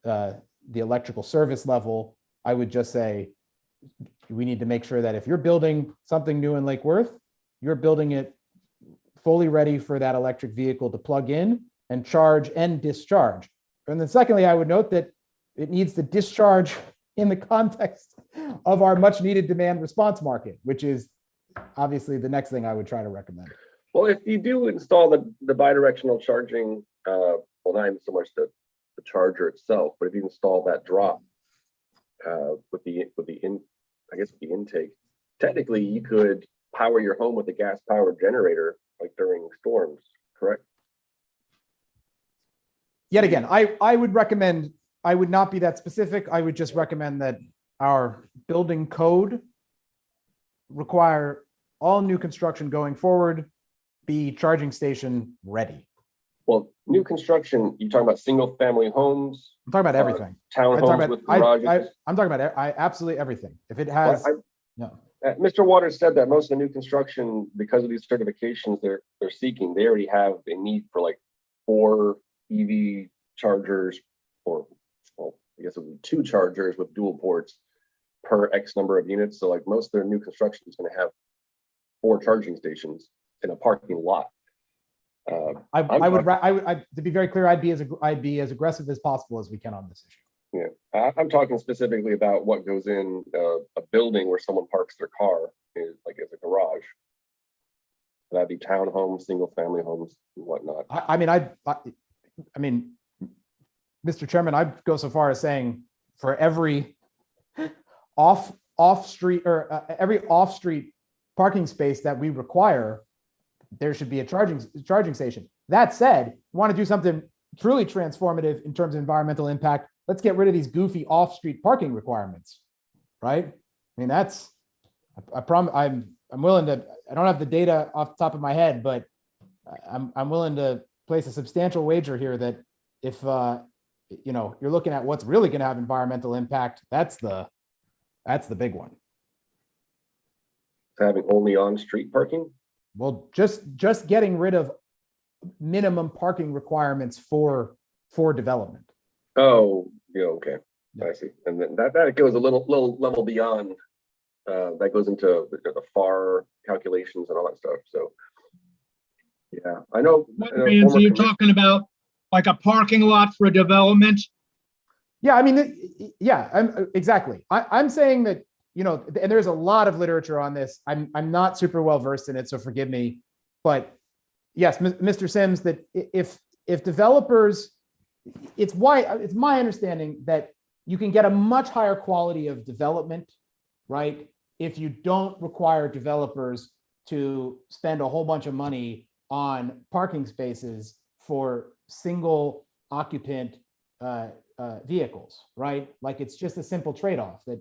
the electrical service level. I would just say we need to make sure that if you're building something new in Lake Worth, you're building it fully ready for that electric vehicle to plug in and charge and discharge. And then secondly, I would note that it needs to discharge in the context of our much needed demand response market, which is obviously the next thing I would try to recommend. Well, if you do install the bidirectional charging, well, not even so much the charger itself, but if you install that drop with the intake, technically you could power your home with a gas powered generator like during storms, correct? Yet again, I would recommend, I would not be that specific. I would just recommend that our building code require all new construction going forward be charging station ready. Well, new construction, you're talking about single family homes? I'm talking about everything. Townhomes with garages? I'm talking about absolutely everything. If it has, well, Mr. Waters said that most of the new construction, because of these certifications they're seeking, they already have a need for like 4 EV chargers, or well, I guess it would be 2 chargers with dual ports per X number of units. So like most of their new construction is going to have 4 charging stations in a parking lot. To be very clear, I'd be as aggressive as possible as we can on this issue. Yeah, I'm talking specifically about what goes in a building where someone parks their car, like as a garage. That'd be townhomes, single family homes, and whatnot. I mean, Mr. Chairman, I'd go so far as saying for every off-street parking space that we require, there should be a charging station. That said, we want to do something truly transformative in terms of environmental impact. Let's get rid of these goofy off-street parking requirements, right? I mean, I'm willing to, I don't have the data off the top of my head, but I'm willing to place a substantial wager here that if you're looking at what's really going to have environmental impact, that's the big one. Having only on-street parking? Well, just getting rid of minimum parking requirements for development. Oh, yeah, okay. I see. And then that goes a little level beyond. That goes into the FAR calculations and all that stuff. So, yeah, I know. So you're talking about like a parking lot for a development? Yeah, I mean, yeah, exactly. I'm saying that, and there's a lot of literature on this. I'm not super well versed in it, so forgive me. But yes, Mr. Sims, that if developers, it's my understanding that you can get a much higher quality of development, right? If you don't require developers to spend a whole bunch of money on parking spaces for single occupant vehicles, right? Like it's just a simple trade-off that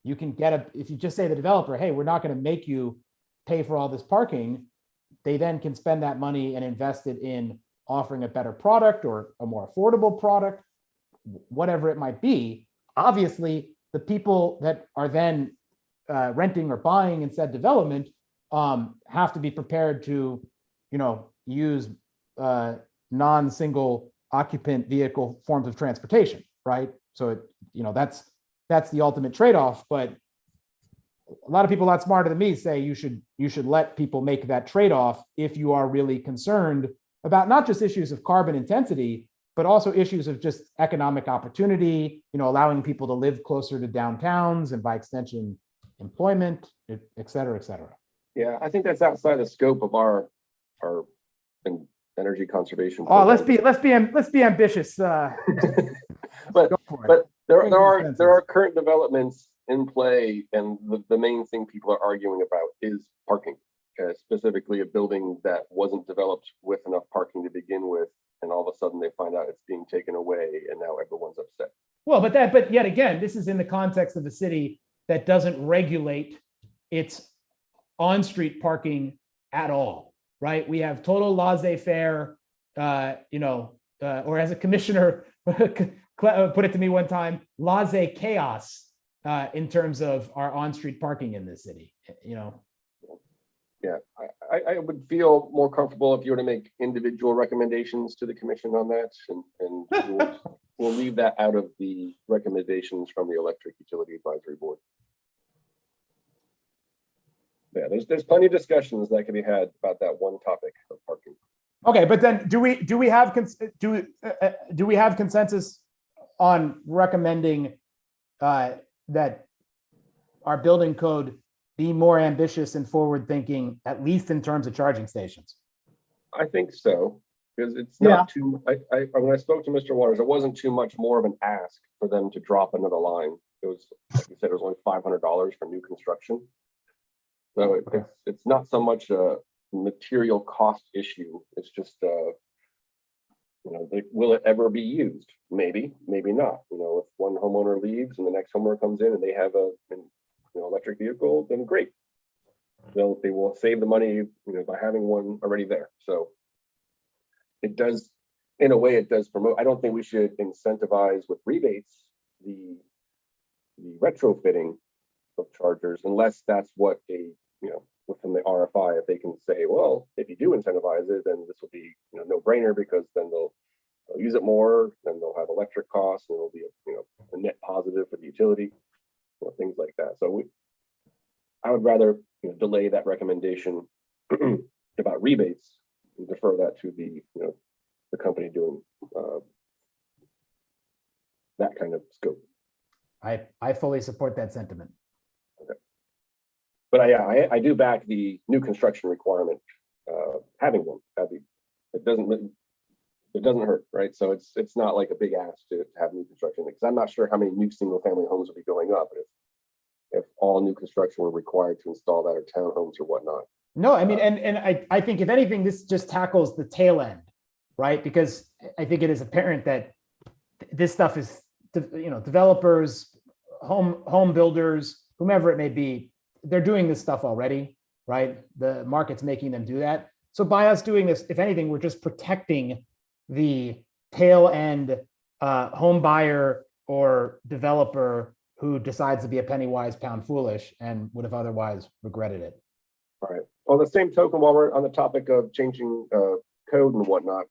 you can get if you just say to the developer, hey, we're not going to make you pay for all this parking, they then can spend that money and invest it in offering a better product or a more affordable product, whatever it might be. Obviously, the people that are then renting or buying in said development have to be prepared to, use non-single occupant vehicle forms of transportation, right? So that's the ultimate trade-off. But a lot of people a lot smarter than me say you should let people make that trade-off if you are really concerned about not just issues of carbon intensity, but also issues of just economic opportunity, allowing people to live closer to downtowns and by extension, employment, et cetera, et cetera. Yeah, I think that's outside the scope of our energy conservation. Oh, program. let's be ambitious. But there are current developments in play, and the main thing people are arguing about is parking, specifically a building that wasn't developed with enough parking to begin with, and all of a sudden they find out it's being taken away, and now everyone's upset. Well, but yet again, this is in the context of a city that doesn't regulate its on-street parking at all, right? We have total laissez-faire, or as a commissioner put it to me one time, laissez chaos in terms of our on-street parking in this city, Yeah, I would feel more comfortable if you were to make individual recommendations to the commission on that, and we'll leave that out of the recommendations from the Electric Utility Advisory Board. Yeah, there's plenty of discussions that can be had about that one topic of parking. Okay, but then do we have consensus on recommending that our building code be more ambitious and forward thinking, at least in terms of charging stations? I think so, because it's not too. When I spoke to Mr. Waters, it wasn't too much more of an ask for them to drop another line. It was, like you said, it was only $500 for new construction. So it's not so much a material cost issue. It's just, will it ever be used? Maybe, maybe not. If one homeowner leaves and the next homeowner comes in and they have an electric vehicle, then great. They will save the money, by having one already there. So it does, in a way, it does promote. I don't think we should incentivize with rebates the retrofitting of chargers, unless that's what within the RFI, if they can say, well, if you do incentivize it, then this will be no brainer, because then they'll use it more, then they'll have electric costs, and it'll be a net positive for the utility, things like that. So I would rather delay that recommendation about rebates and defer that to the company doing that kind of scope. I fully support that sentiment. Okay. But I do back the new construction requirement, having one. It doesn't hurt, right? So it's not like a big ask to have new construction, because I'm not sure how many new single family homes will be going up if all new construction were required to install that, or townhomes or whatnot. No, I mean, and I think if anything, this just tackles the tail end, right? Because I think it is apparent that this stuff is, developers, home builders, whomever it may be, they're doing this stuff already, right? The market's making them do that. So by us doing this, if anything, we're just protecting the tail end home buyer or developer who decides to be a penny wise, pound foolish, and would have otherwise regretted it. All right. On the same token, while we're on the topic of changing code and whatnot,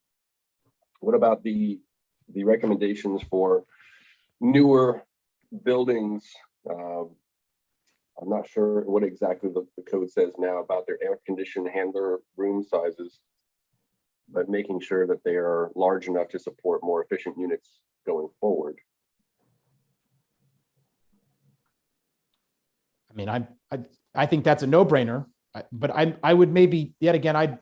what about the recommendations for newer buildings? I'm not sure what exactly the code says now about their air conditioned handler room sizes, but making sure that they are large enough to support more efficient units going forward. I mean, I think that's a no-brainer, but I would maybe, yet again, I'd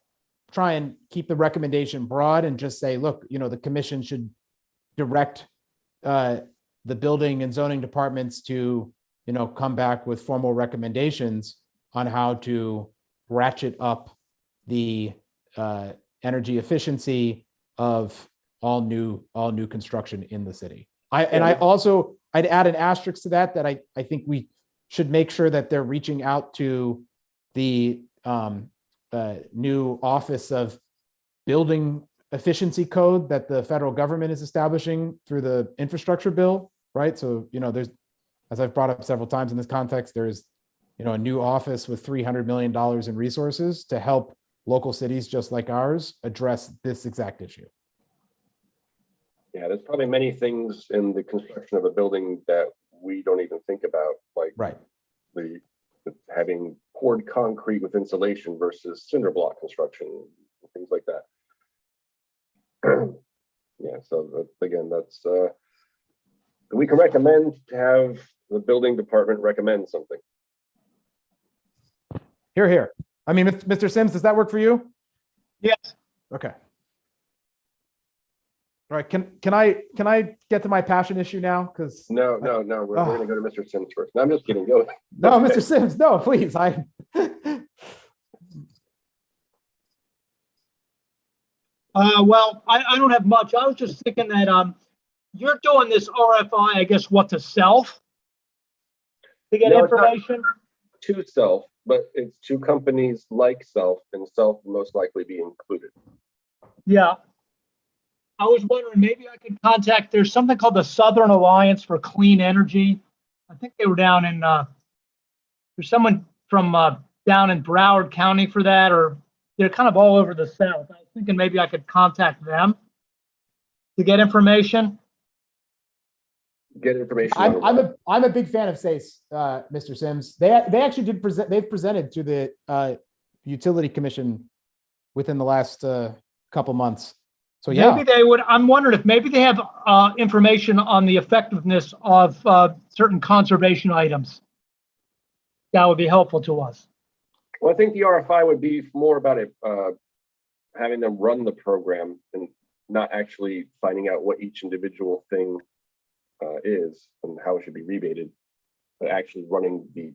try and keep the recommendation broad and just say, look, the commission should direct the building and zoning departments to, come back with formal recommendations on how to ratchet up the energy efficiency of all new construction in the city. I'd add an asterisk to that I think we should make sure that they're reaching out to the new Office of Building Efficiency Code that the federal government is establishing through the infrastructure bill, right? So, there's, as I've brought up several times in this context, there's, a new office with $300 million in resources to help local cities just like ours address this exact issue. Yeah, there's probably many things in the construction of a building that we don't even think about, like the having poured concrete with insulation versus cinder block construction, things like that. Yeah, so again, that's we can recommend to have the building department recommend something. Here. I mean, Mr. Sims, does that work for you? Yes. Okay. All right. Can I get to my passion issue now? Because No. We're going to go to Mr. Sims first. No, I'm just kidding. Go. No, Mr. Sims. No, please. Well, I don't have much. I was just thinking that you're doing this RFI, I guess, to self to get No, it's not information? to self, but it's to companies like self, and self will most likely be included. Yeah. I was wondering, maybe I could contact, there's something called the Southern Alliance for Clean Energy. I think they were down in, there's someone from down in Broward County for that, or they're kind of all over the South. I was thinking maybe I could contact them to get information. Get information. I'm a big fan of SACE, Mr. Sims. They actually did present. They've presented to the Utility Commission within the last couple months. So yeah, Maybe they would. I'm wondering if maybe they have information on the effectiveness of certain conservation items. That would be helpful to us. Well, I think the RFI would be more about it, having them run the program and not actually finding out what each individual thing is and how it should be rebated, but actually running the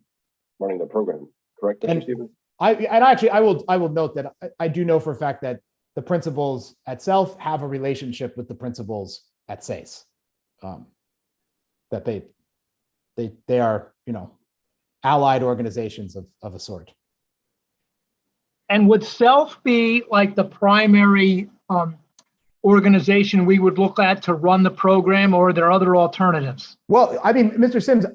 program. Correct, Mr. Stevens? I will note that I do know for a fact that the principals at SELF have a relationship with the principals at SACE. That they are, allied organizations of a sort. And would SELF be like the primary organization we would look at to run the program, or are there other alternatives? Well, I mean, Mr. Sims,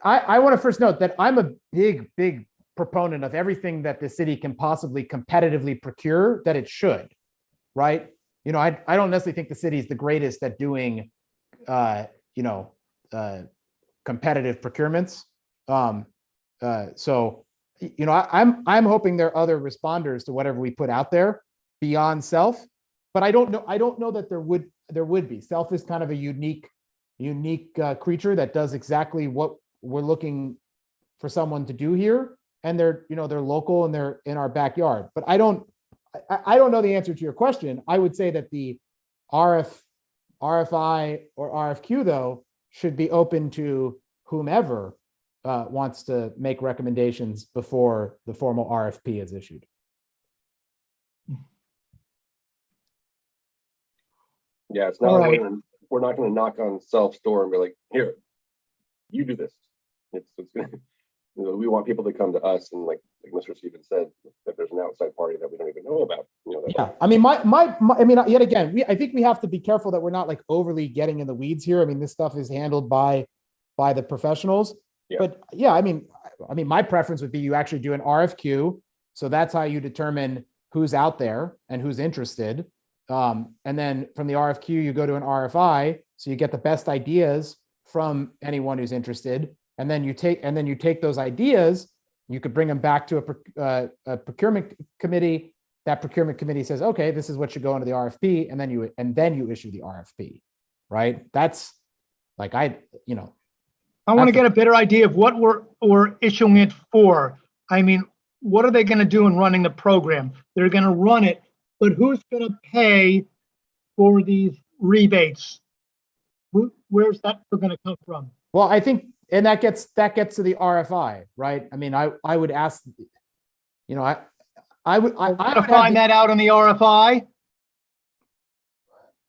I want to first note that I'm a big proponent of everything that the city can possibly competitively procure that it should, right? I don't necessarily think the city is the greatest at doing, competitive procurements. So, I'm hoping there are other responders to whatever we put out there beyond SELF, but I don't know that there would be. SELF is kind of a unique creature that does exactly what we're looking for someone to do here. And they're local and they're in our backyard, but I don't know the answer to your question. I would say that the RFI or RFQ though should be open to whomever wants to make recommendations before the formal RFP is issued. Yeah, it's not. Right. We're not going to knock on Self's door and be like, "Here, you do this." It's gonna, we want people to come to us, and like Mr. Stevens said, if there's an outside party that we don't even know about, Yeah, I mean, I mean, yet again, I think we have to be careful that we're not like overly getting in the weeds here. I mean, this stuff is handled by the professionals. Yeah. But yeah, I mean, my preference would be you actually do an RFQ. So that's how you determine who's out there and who's interested. And then from the RFQ, you go to an RFI. So you get the best ideas from anyone who's interested. And then you take those ideas, you could bring them back to a procurement committee. That procurement committee says, okay, this is what should go into the RFP. And then you issue the RFP, right? That's like, I want to get a better idea of what we're issuing it for. I mean, what are they going to do in running the program? They're going to run it, but who's going to pay for these rebates? Where's that going to come from? Well, I think, and that gets to the RFI, right? I mean, I would ask, You know, I would We're gonna find that out in the RFI.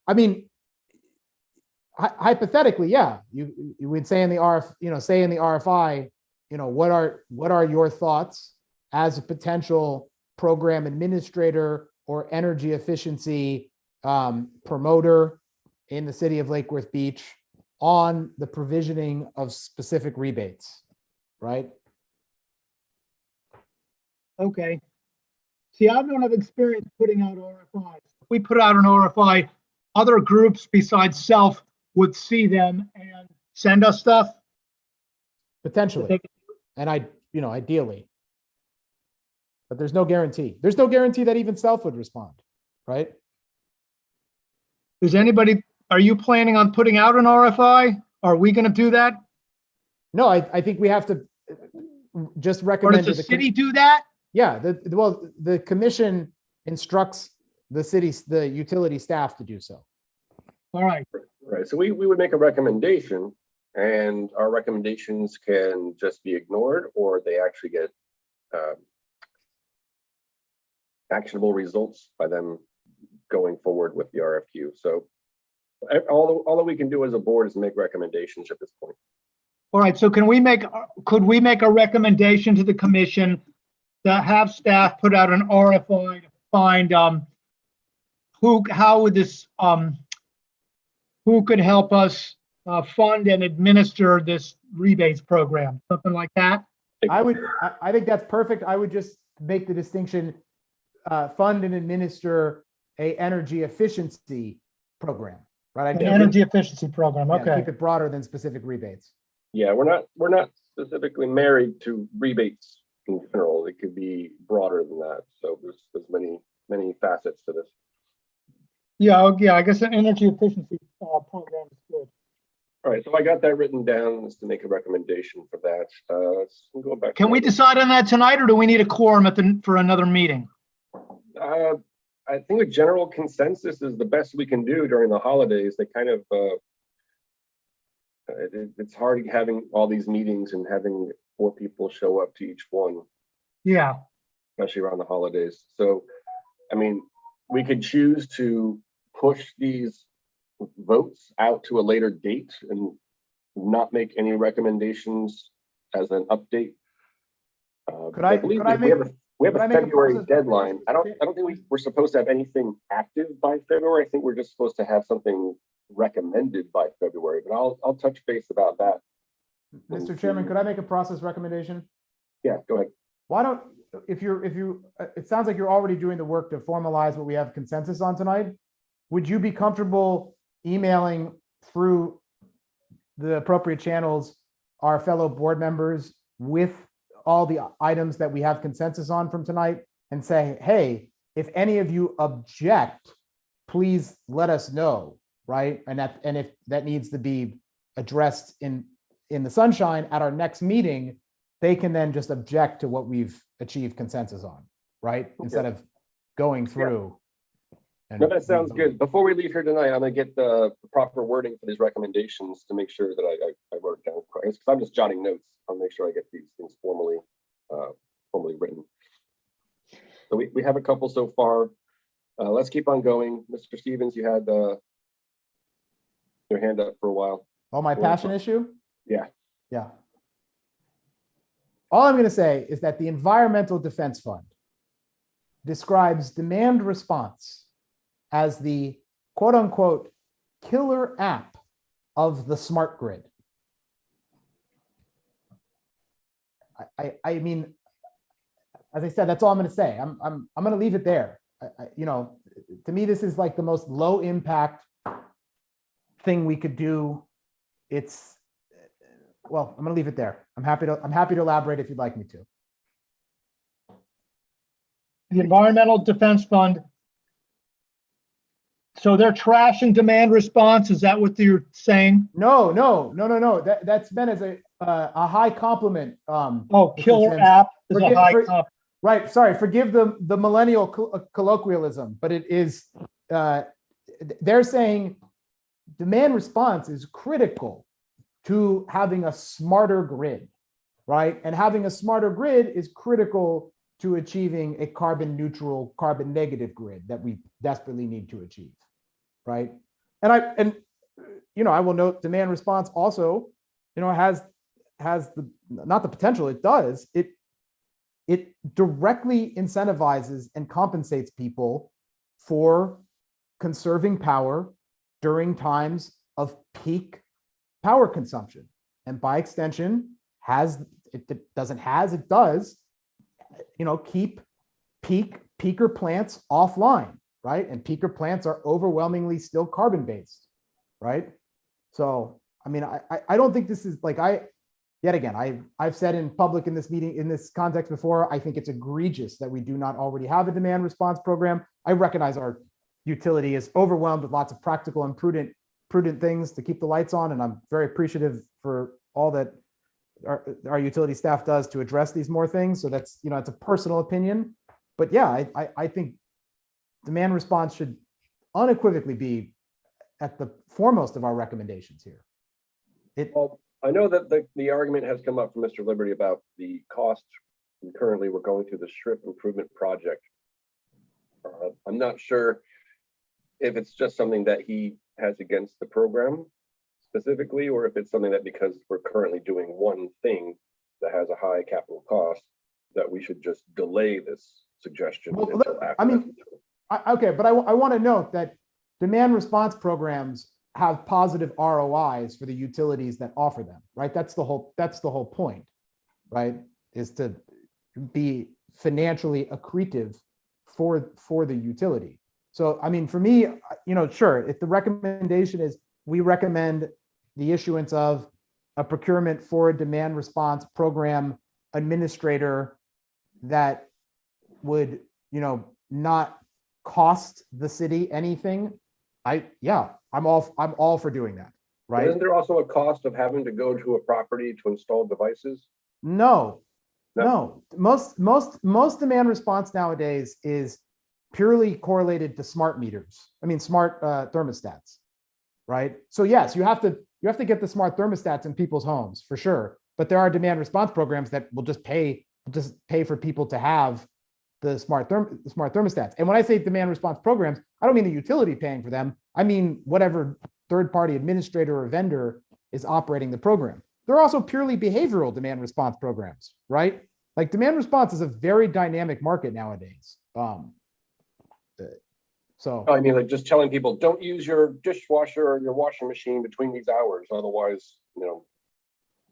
I mean, hypothetically, yeah, you would say in the say in the RFI, what are your thoughts as a potential program administrator or energy efficiency promoter in the city of Lake Worth Beach on the provisioning of specific rebates, right? Okay. See, I don't have experience putting out RFIs. If we put out an RFI, other groups besides self would see them and send us stuff. Potentially. And ideally. But there's no guarantee. There's no guarantee that even self would respond, right? Are you planning on putting out an RFI? Are we going to do that? No, I think we have to just Or recommend. does the city do that? Yeah, the commission instructs the utility staff to do so. All right. Right, so we would make a recommendation, and our recommendations can just be ignored, or they actually get actionable results by them going forward with the RFQ. So all that we can do as a board is make recommendations at this point. All right. So could we make a recommendation to the commission to have staff put out an RFI to find who could help us fund and administer this rebates program, something like that? I think that's perfect. I would just make the distinction, fund and administer a energy efficiency program, right? An energy efficiency program. Yeah, Okay. keep it broader than specific rebates. Yeah, we're not specifically married to rebates in general. It could be broader than that. So there's many facets to this. Yeah. I guess an energy efficiency program is good. All right, so I got that written down just to make a recommendation for that. Let's go back. Can we decide on that tonight, or do we need a quorum for another meeting? I think a general consensus is the best we can do during the holidays. They kind of, it's hard having all these meetings and having 4 people show up to each one. Yeah. Especially around the holidays. So, I mean, we could choose to push these votes out to a later date and not make any recommendations as an update. I believe we have a February deadline. I don't think we're supposed to have anything active by February. I think we're just supposed to have something recommended by February, but I'll touch base about that. Mr. Chairman, could I make a process recommendation? Yeah, go ahead. Why don't, it sounds like you're already doing the work to formalize what we have consensus on tonight. Would you be comfortable emailing through the appropriate channels our fellow board members with all the items that we have consensus on from tonight and say, hey, if any of you object, please let us know, right? And if that needs to be addressed in the sunshine at our next meeting, they can then just object to what we've achieved consensus on, right? Okay. Instead of going through. Yeah. No, that sounds good. Before we leave here tonight, I'm gonna get the proper wording for these recommendations to make sure that I wrote it down. Because I'm just jotting notes. I'll make sure I get these things formally written. So we have a couple so far. Let's keep on going. Mr. Stevens, you had your hand up for a while. Oh, my passion issue? Yeah. Yeah. All I'm going to say is that the Environmental Defense Fund describes demand response as the quote unquote killer app of the smart grid. I mean, as I said, that's all I'm going to say. I'm going to leave it there. To me, this is like the most low impact thing we could do. Well, I'm going to leave it there. I'm happy to elaborate if you'd like me to. The Environmental Defense Fund. So they're trashing demand response. Is that what you're saying? No. That's meant as a high compliment. Killer app is a high compliment. Right. Sorry. Forgive the millennial colloquialism, but it is. They're saying demand response is critical to having a smarter grid, right? And having a smarter grid is critical to achieving a carbon neutral, carbon negative grid that we desperately need to achieve, right? And I will note demand response also, has the, not the potential, it does, it directly incentivizes and compensates people for conserving power during times of peak power consumption. And by extension, it does, keep peaker plants offline, right? And peaker plants are overwhelmingly still carbon-based, right? So, I mean, I don't think this is like, yet again, I've said in public in this meeting, in this context before, I think it's egregious that we do not already have a demand response program. I recognize our utility is overwhelmed with lots of practical and prudent things to keep the lights on, and I'm very appreciative for all that our utility staff does to address these more things. So that's, it's a personal opinion, but yeah, I think demand response should unequivocally be at the foremost of our recommendations here. Well, I know that the argument has come up from Mr. Liberty about the cost. And currently, we're going through the strip improvement project. I'm not sure if it's just something that he has against the program specifically, or if it's something that because we're currently doing one thing that has a high capital cost, that we should just delay this suggestion until after. I mean, okay, but I want to note that demand response programs have positive ROIs for the utilities that offer them, right? That's the whole point, right? Is to be financially accretive for the utility. So, I mean, for me, sure, if the recommendation is we recommend the issuance of a procurement for a demand response program administrator that would, not cost the city anything, I'm all for doing that, right? Isn't there also a cost of having to go to a property to install devices? No. Most demand response nowadays is purely correlated to smart meters. I mean, smart thermostats, right? So yes, you have to get the smart thermostats in people's homes for sure. But there are demand response programs that will just pay for people to have the smart thermostats. And when I say demand response programs, I don't mean the utility paying for them. I mean whatever third-party administrator or vendor is operating the program. There are also purely behavioral demand response programs, right? Like demand response is a very dynamic market nowadays. So I mean, like just telling people don't use your dishwasher or your washing machine between these hours, otherwise, you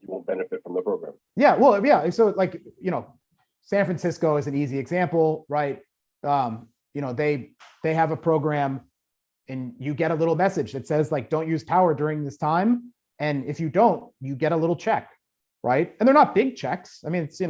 won't benefit from the program. Yeah, well, yeah. So like, San Francisco is an easy example, right? They have a program and you get a little message that says like, don't use power during this time. And if you don't, you get a little check, right? And they're not big checks. I mean, it's,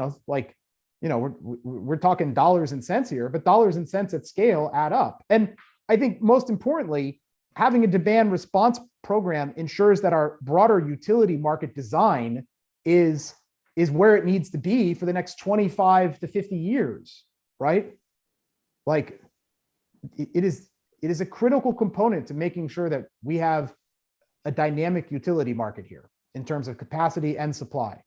we're talking dollars and cents here, but dollars and cents at scale add up. And I think most importantly, having a demand response program ensures that our broader utility market design is where it needs to be for the next 25 to 50 years, right? Like it is a critical component to making sure that we have a dynamic utility market here in terms of capacity and supply.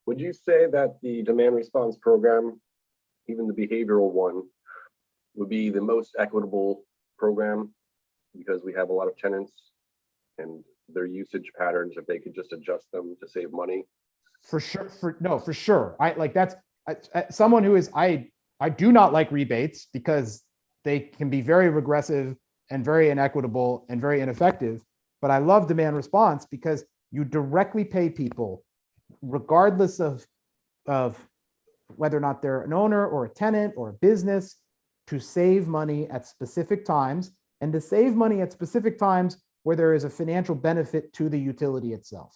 Would you say that the demand response program, even the behavioral one, would be the most equitable program because we have a lot of tenants and their usage patterns, if they could just adjust them to save money? For sure. For sure. Someone who is, I do not like rebates because they can be very regressive and very inequitable and very ineffective. But I love demand response because you directly pay people regardless of whether or not they're an owner or a tenant or a business to save money at specific times and to save money at specific times where there is a financial benefit to the utility itself.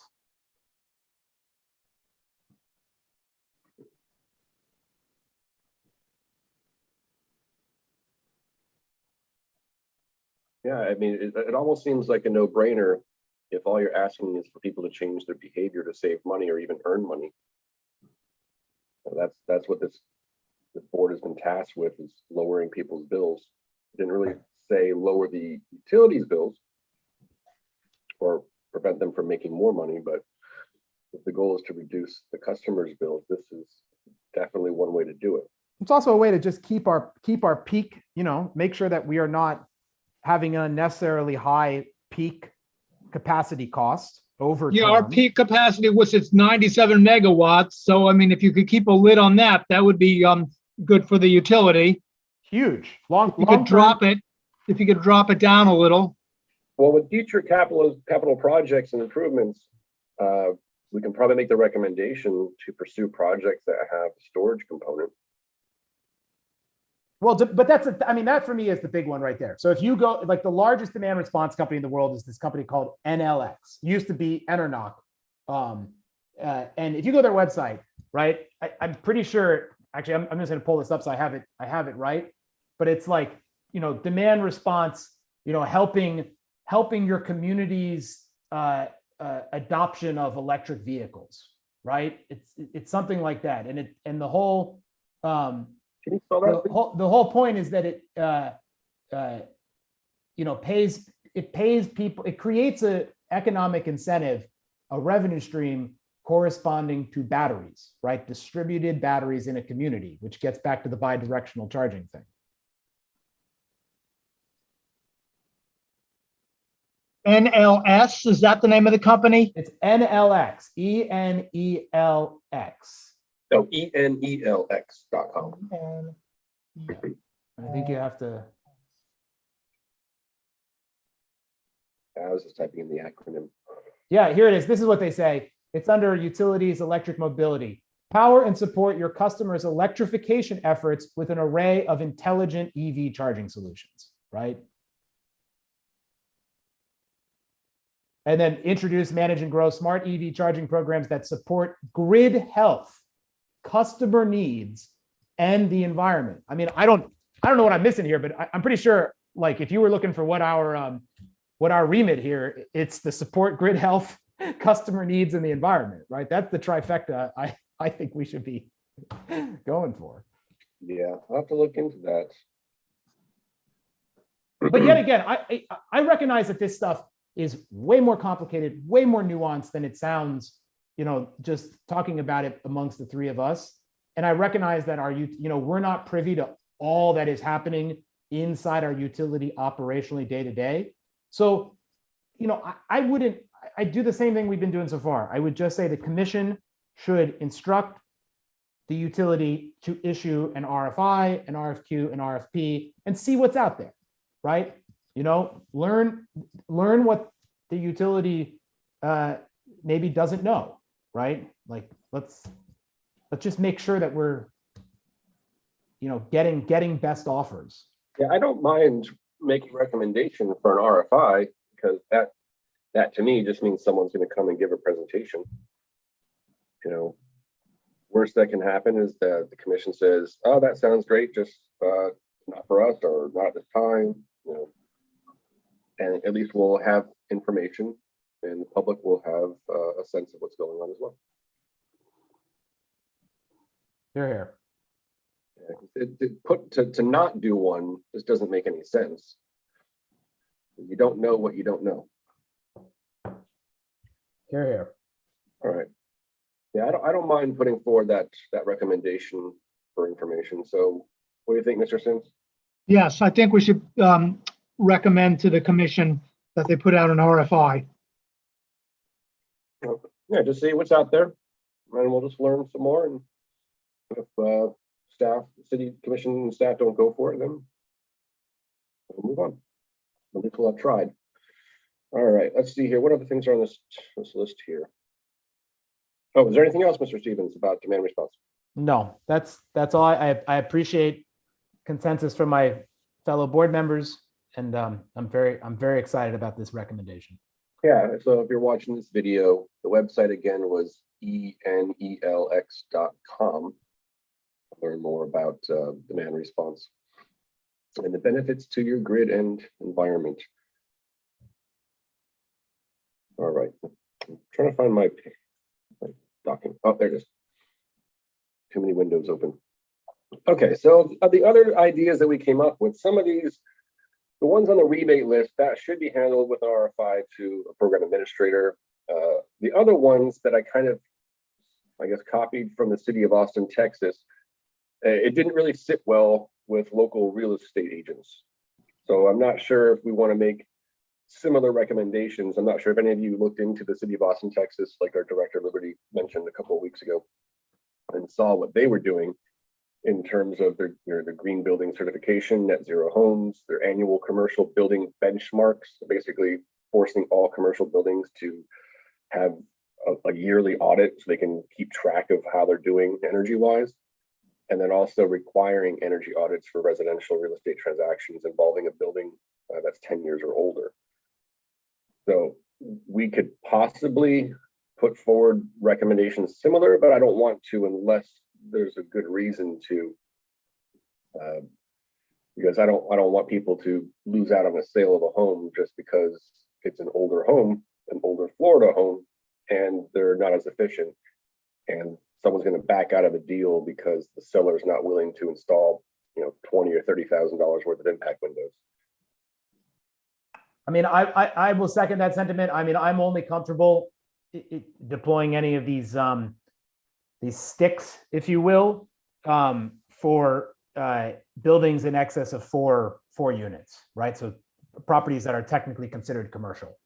Yeah, I mean, it almost seems like a no-brainer if all you're asking is for people to change their behavior to save money or even earn money. That's what this board has been tasked with, is lowering people's bills. It didn't really say lower the utilities bills or prevent them from making more money, but if the goal is to reduce the customer's bills, this is definitely one way to do it. It's also a way to just keep our peak, make sure that we are not having an unnecessarily high peak capacity cost over Yeah, our time. peak capacity was it's 97 megawatts. So I mean, if you could keep a lid on that, that would be good for the utility. Huge. If you could drop it down a little. Well, with future capital projects and improvements, we can probably make the recommendation to pursue projects that have a storage component. Well, but that for me is the big one right there. So if you go, like, the largest demand response company in the world is this company called NLX, used to be Enernoc. And if you go to their website, right, I'm pretty sure, actually, I'm just going to pull this up so I have it right. But it's like, demand response, helping your community's adoption of electric vehicles, right? It's something like that. And the whole, Can you spell that? the whole point is that it pays people, it creates a economic incentive, a revenue stream corresponding to batteries, right? Distributed batteries in a community, which gets back to the bi-directional charging thing. NLS, is that the name of the company? It's NLX, ENELX. No, ENELX.com. I think you have to. I was just typing in the acronym. Yeah, here it is. This is what they say. It's under utilities, electric mobility. Power and support your customers' electrification efforts with an array of intelligent EV charging solutions, right? And then introduce, manage, and grow smart EV charging programs that support grid health, customer needs, and the environment. I mean, I don't know what I'm missing here, but I'm pretty sure, like, if you were looking for what our remit here, it's the support grid health, customer needs, and the environment, right? That's the trifecta I think we should be going for. Yeah, I'll have to look into that. But yet again, I recognize that this stuff is way more complicated, way more nuanced than it sounds, just talking about it amongst the three of us. And I recognize that we're not privy to all that is happening inside our utility operationally day to day. So, I do the same thing we've been doing so far. I would just say the commission should instruct the utility to issue an RFI, an RFQ, an RFP, and see what's out there, right? Learn what the utility maybe doesn't know, right? Like, let's just make sure that we're, getting best offers. Yeah, I don't mind making a recommendation for an RFI, because that to me just means someone's going to come and give a presentation. Worst that can happen is that the commission says, "Oh, that sounds great, just not for us, or not at this time." And at least we'll have information, and the public will have a sense of what's going on as well. Here. To not do one just doesn't make any sense. You don't know what you don't know. Here. All right. Yeah, I don't mind putting forward that recommendation for information. So what do you think, Mr. Sims? Yes, I think we should recommend to the commission that they put out an RFI. Yeah, just see what's out there, and we'll just learn some more. And if city commission and staff don't go for it, then we'll move on. At least we'll have tried. All right, let's see here. What other things are on this list here? Oh, is there anything else, Mr. Stevens, about demand response? No, that's all. I appreciate consensus from my fellow board members, and I'm very excited about this recommendation. Yeah, so if you're watching this video, the website again was enelx.com. Learn more about demand response and the benefits to your grid and environment. All right, I'm trying to find my document. Oh, there it is. Too many windows open. Okay, so the other ideas that we came up with, some of these, the ones on the rebate list, that should be handled with RFI to a program administrator. The other ones that I kind of, I guess, copied from the city of Austin, Texas, it didn't really sit well with local real estate agents. So I'm not sure if we want to make similar recommendations. I'm not sure if any of you looked into the city of Austin, Texas, like our Director of Liberty mentioned a couple of weeks ago, and saw what they were doing in terms of their the green building certification, net zero homes, their annual commercial building benchmarks, basically forcing all commercial buildings to have a yearly audit so they can keep track of how they're doing energy wise. And then also requiring energy audits for residential real estate transactions involving a building that's 10 years or older. So we could possibly put forward recommendations similar, but I don't want to unless there's a good reason to, because I don't want people to lose out on a sale of a home just because it's an older home, an older Florida home, and they're not as efficient. And someone's going to back out of a deal because the seller is not willing to install, $20,000 or $30,000 worth of impact windows. I mean, I will second that sentiment. I mean, I'm only comfortable deploying any of these sticks, if you will, for buildings in excess of four units, right? So properties that are technically considered commercial,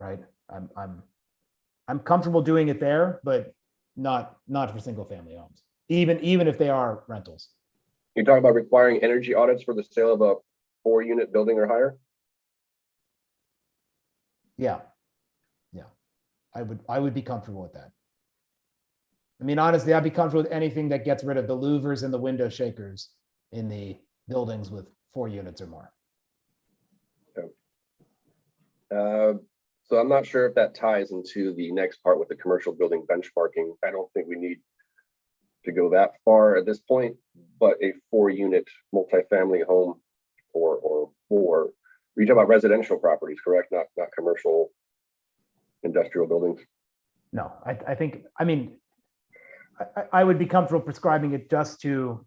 right? I'm comfortable doing it there, but not for single family homes, even if they are rentals. You're talking about requiring energy audits for the sale of a 4-unit building or higher? Yeah. I would be comfortable with that. I mean, honestly, I'd be comfortable with anything that gets rid of the louvers and the window shakers in the buildings with 4 units or more. Okay. So I'm not sure if that ties into the next part with the commercial building benchmarking. I don't think we need to go that far at this point, but a 4-unit multifamily home or more. You're talking about residential properties, correct? Not commercial industrial buildings. No, I would be comfortable prescribing it just to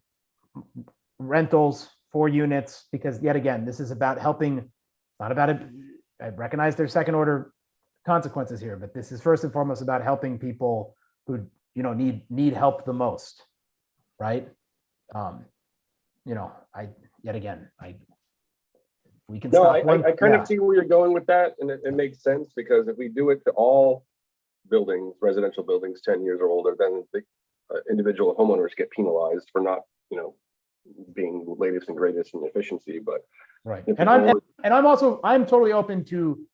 rentals, 4 units, because yet again, this is about helping, not about it. I recognize there's second order consequences here, but this is first and foremost about helping people who, need help the most, right? We can No, stop I one. kind Yeah. of see where you're going with that, and it makes sense because if we do it to all buildings, residential buildings 10 years or older, then the individual homeowners get penalized for not, being latest and greatest in efficiency. But Right. if And the board- I'm totally open to,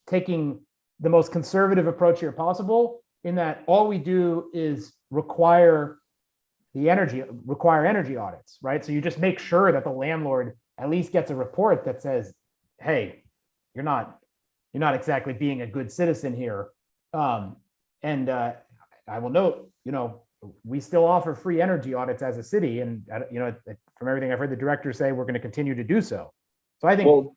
taking the most conservative approach here possible, in that all we do is require energy audits, right? So you just make sure that the landlord at least gets a report that says, hey, you're not exactly being a good citizen here. I will note, we still offer free energy audits as a city, and from everything I've heard the director say, we're going to continue to do so. So I think,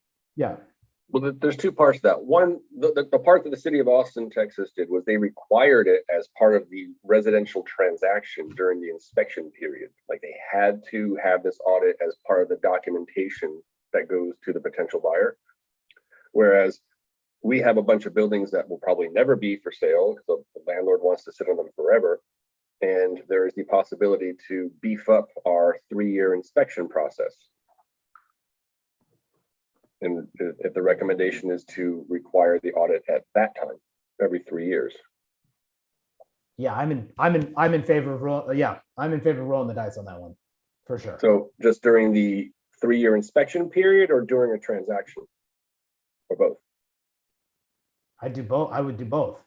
Well, there's 2 parts to that. One, the part that the city of Austin, Texas did was they required it as part of the residential transaction during the inspection period. Like they had to have this audit as part of the documentation that goes to the potential buyer. Whereas we have a bunch of buildings that will probably never be for sale because the landlord wants to sit on them forever. And there is the possibility to beef up our 3-year inspection process. And if the recommendation is to require the audit at that time, every 3 years. Yeah, I'm in favor of rolling the dice on that one, for sure. So just during the 3-year inspection period or during a transaction, or both? I would do both.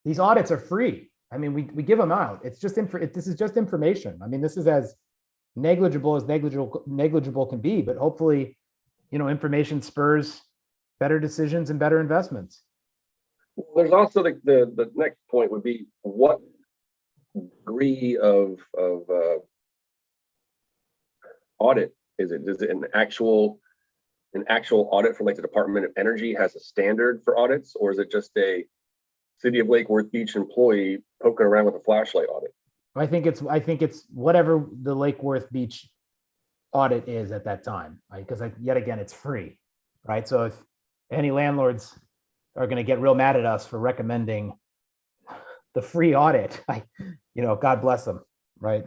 These audits are free. I mean, we give them out. It's just this is just information. I mean, this is as negligible as negligible can be, but hopefully, information spurs better decisions and better investments. There's also the next point would be what degree of audit is it? Is it an actual audit from like the Department of Energy has a standard for audits, or is it just a City of Lake Worth Beach employee poking around with a flashlight audit? I think it's whatever the Lake Worth Beach audit is at that time, because yet again, it's free, right? So if any landlords are going to get real mad at us for recommending the free audit, God bless them, right?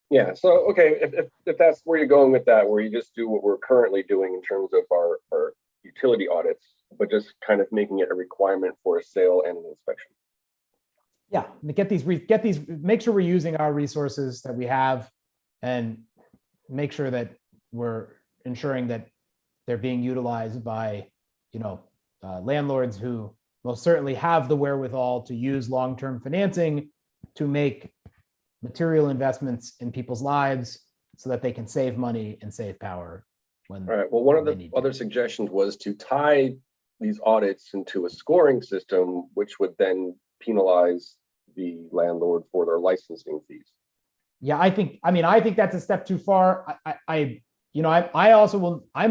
Yeah, so, okay, if that's where you're going with that, where you just do what we're currently doing in terms of our utility audits, but just kind of making it a requirement for a sale and an inspection. Yeah, make sure we're using our resources that we have and make sure that we're ensuring that they're being utilized by, landlords who most certainly have the wherewithal to use long-term financing to make material investments in people's lives so that they can save money and save power. All right, well, one of the other suggestions was to tie these audits into a scoring system, which would then penalize the landlord for their licensing fees. Yeah, I think that's a step too far. I'm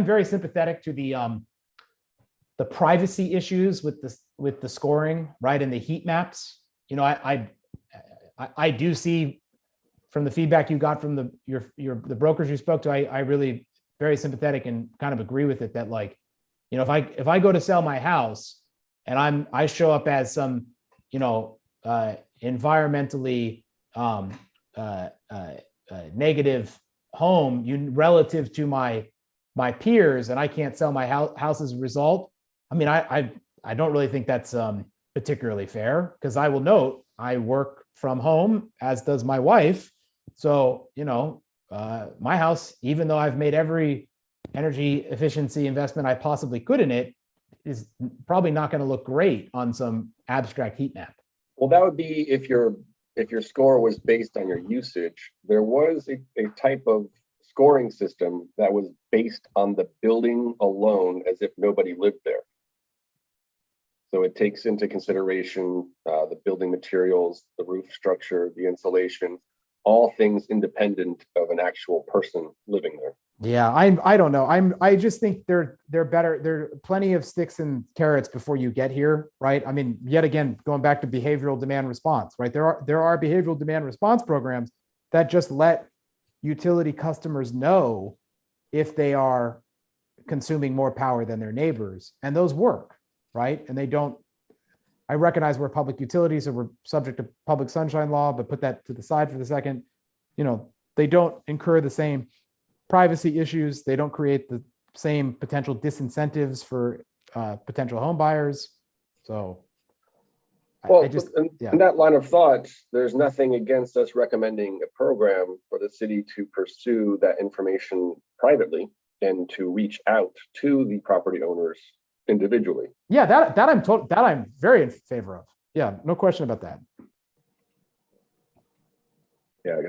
very sympathetic to the privacy issues with the scoring, right? And the heat maps. I do see from the feedback you got from the brokers you spoke to, I really very sympathetic and kind of agree with it that, like, if I go to sell my house and I show up as some, environmentally negative home relative to my peers, and I can't sell my house as a result. I mean, I don't really think that's particularly fair, because I will note I work from home, as does my wife. So, my house, even though I've made every energy efficiency investment I possibly could in it, is probably not going to look great on some abstract heat map. Well, that would be if your score was based on your usage. There was a type of scoring system that was based on the building alone, as if nobody lived there. So it takes into consideration the building materials, the roof structure, the insulation, all things independent of an actual person living there. Yeah, I don't know. I just think they're better. There are plenty of sticks and carrots before you get here, right? I mean, yet again, going back to behavioral demand response, right? There are behavioral demand response programs that just let utility customers know if they are consuming more power than their neighbors, and those work, right? And they don't. I recognize we're public utilities, so we're subject to public sunshine law, but put that to the side for the second. They don't incur the same privacy issues. They don't create the same potential disincentives for potential home buyers. So, well, yeah. In that line of thought, there's nothing against us recommending a program for the city to pursue that information privately and to reach out to the property owners individually. Yeah, that I'm very in favor of. Yeah, no question about that. Yeah,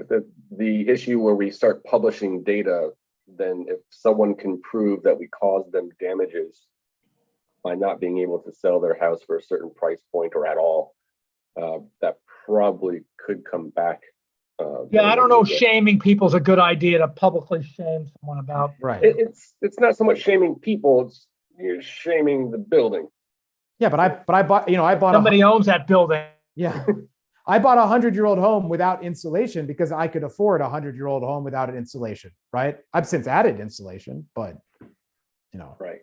the issue where we start publishing data, then if someone can prove that we caused them damages by not being able to sell their house for a certain price point or at all, that probably could come back. Yeah, I don't know. Shaming people's a good idea, to publicly shame someone about. Right. It's not so much shaming people; you're shaming the building. Yeah, but I bought Somebody owns that building. Yeah. I bought a 100-year-old home without insulation because I could afford a 100-year-old home without an insulation, right? I've since added insulation, but Right.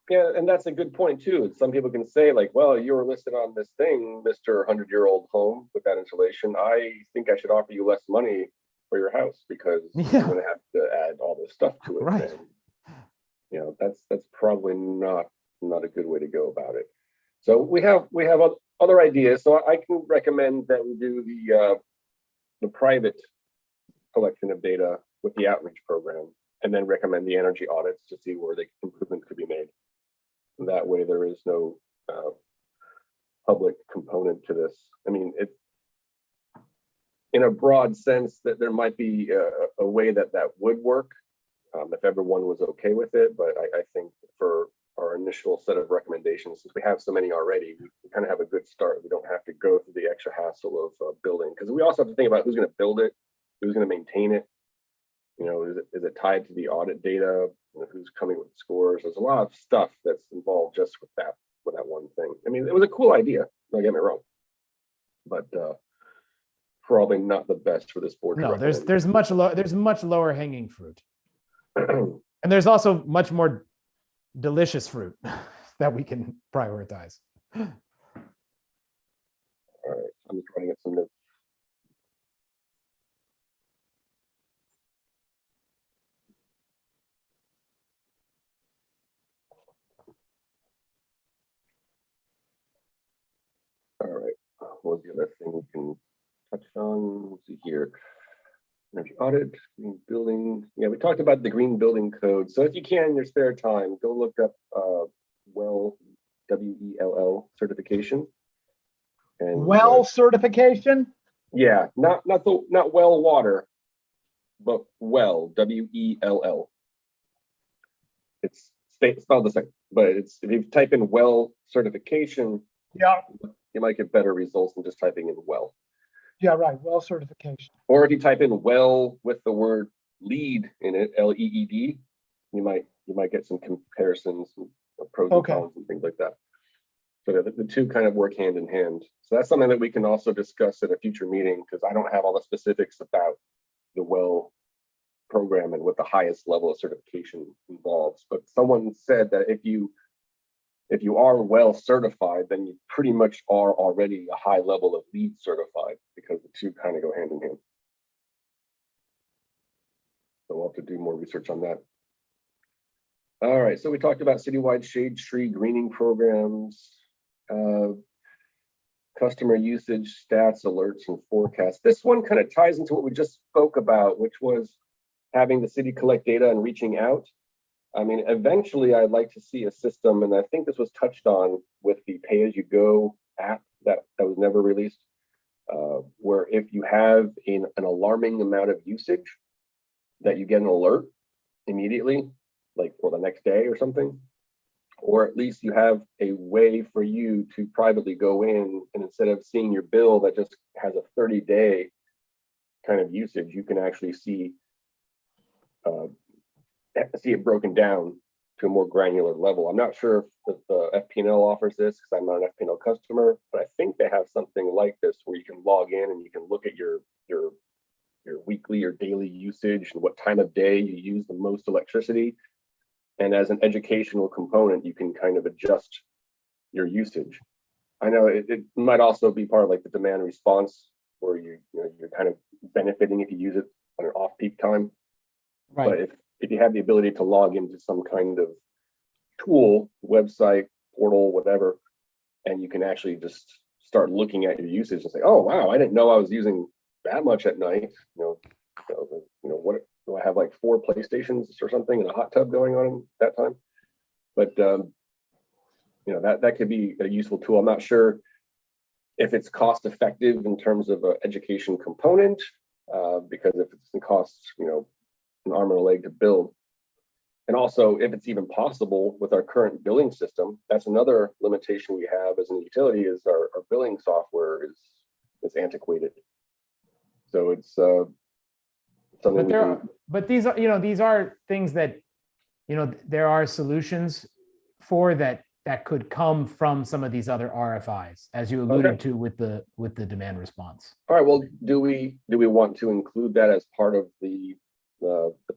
Yeah, and that's a good point too. Some people can say, like, well, you were listed on this thing, Mr. 100-year-old home with that insulation. I think I should offer you less money for your house because you're going to have to add all this stuff to it. Right. And, that's probably not a good way to go about it. So we have other ideas. So I can recommend that we do the private collection of data with the outreach program, and then recommend the energy audits to see where the improvements could be made. And that way, there is no public component to this. I mean, in a broad sense, that there might be a way that would work if everyone was okay with it. But I think for our initial set of recommendations, since we have so many already, we kind of have a good start. We don't have to go through the extra hassle of building, because we also have to think about who's going to build it, who's going to maintain it. Is it tied to the audit data? Who's coming with scores? There's a lot of stuff that's involved just with that one thing. I mean, it was a cool idea. Don't get me wrong, but probably not the best for this board. No, there's much lower hanging fruit, and there's also much more delicious fruit that we can prioritize. All right, I'm just writing up some notes. was the other thing we can touch on? Let's see here. Energy audit, green building. Yeah, we talked about the green building code. So if you can in your spare time, go look up WELL, WELL certification. And Well certification? yeah, not well water, but WELL, WELL. It's spelled the same, but it's if you type in WELL certification, Yeah, you might get better results than just typing in WELL. yeah, right. Well certification. Or if you type in WELL with the word LEED in it, LEED, you might get some comparisons, pros and Okay. cons and things like that. So the two kind of work hand in hand. So that's something that we can also discuss at a future meeting, because I don't have all the specifics about the WELL program and what the highest level of certification involves. But someone said that if you are WELL certified, then you pretty much are already a high level of LEED certified, because the two kind of go hand in hand. So we'll have to do more research on that. All right, so we talked about citywide shade tree greening programs, customer usage stats, alerts, and forecasts. This one kind of ties into what we just spoke about, which was having the city collect data and reaching out. I mean, eventually I'd like to see a system, and I think this was touched on with the pay-as-you-go app that was never released, where if you have an alarming amount of usage, that you get an alert immediately, like for the next day or something, or at least you have a way for you to privately go in, and instead of seeing your bill that just has a 30-day kind of usage, you can actually see it broken down to a more granular level. I'm not sure if the FP&L offers this, because I'm not an FP&L customer, but I think they have something like this where you can log in and you can look at your weekly or daily usage and what time of day you use the most electricity. And as an educational component, you can kind of adjust your usage. I know it might also be part of like the demand response, where you're kind of benefiting if you use it on an off-peak time. Right. But if you have the ability to log into some kind of tool, website, portal, whatever, and you can actually just start looking at your usage and say, oh wow, I didn't know I was using that much at night. What do I have, like 4 PlayStations or something in a hot tub going on that time? But that could be a useful tool. I'm not sure if it's cost effective in terms of an education component, because if it costs an arm and a leg to build, and also if it's even possible with our current billing system. That's another limitation we have as a utility, is our billing software is antiquated. So it's something but these are things that there are solutions for that could come from some of these other RFIs, as you alluded to with the demand response. All right, well, do we want to include that as part of the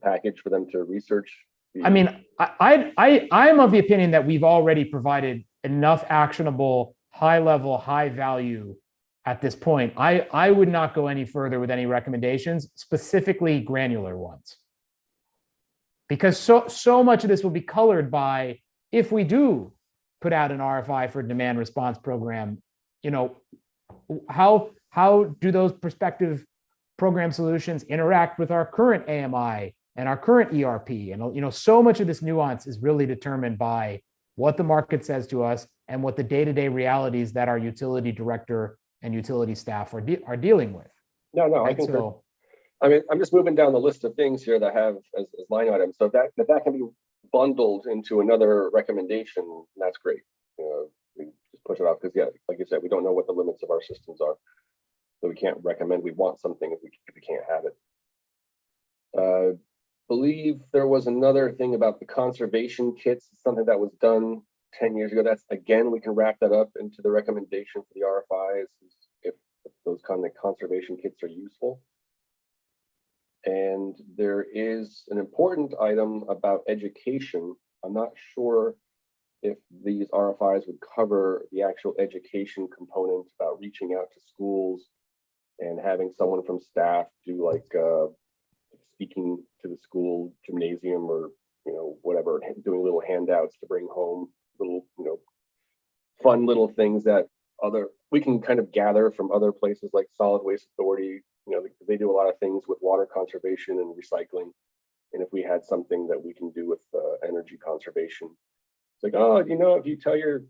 package for them to research? I mean, I'm of the opinion that we've already provided enough actionable, high level, high value at this point. I would not go any further with any recommendations, specifically granular ones, because so much of this will be colored by, if we do put out an RFI for a demand response program, how do those prospective program solutions interact with our current AMI and our current ERP? And so much of this nuance is really determined by what the market says to us and what the day-to-day realities that our utility director and utility staff are dealing with. No, right? I concur. I mean, I'm just moving down the list of things here that have as line items. So if that can be bundled into another recommendation, that's great. We just push it off, because like you said, we don't know what the limits of our systems are, so we can't recommend we want something if we can't have it. Believe there was another thing about the conservation kits, something that was done 10 years ago. That's, again, we can wrap that up into the recommendation for the RFIs, if those kind of conservation kits are useful. And there is an important item about education. I'm not sure if these RFIs would cover the actual education component about reaching out to schools and having someone from staff do like speaking to the school gymnasium, or whatever, doing little handouts to bring home, little fun little things that we can kind of gather from other places like Solid Waste Authority, because they do a lot of things with water conservation and recycling. And if we had something that we can do with energy conservation, it's like, oh, if you tell your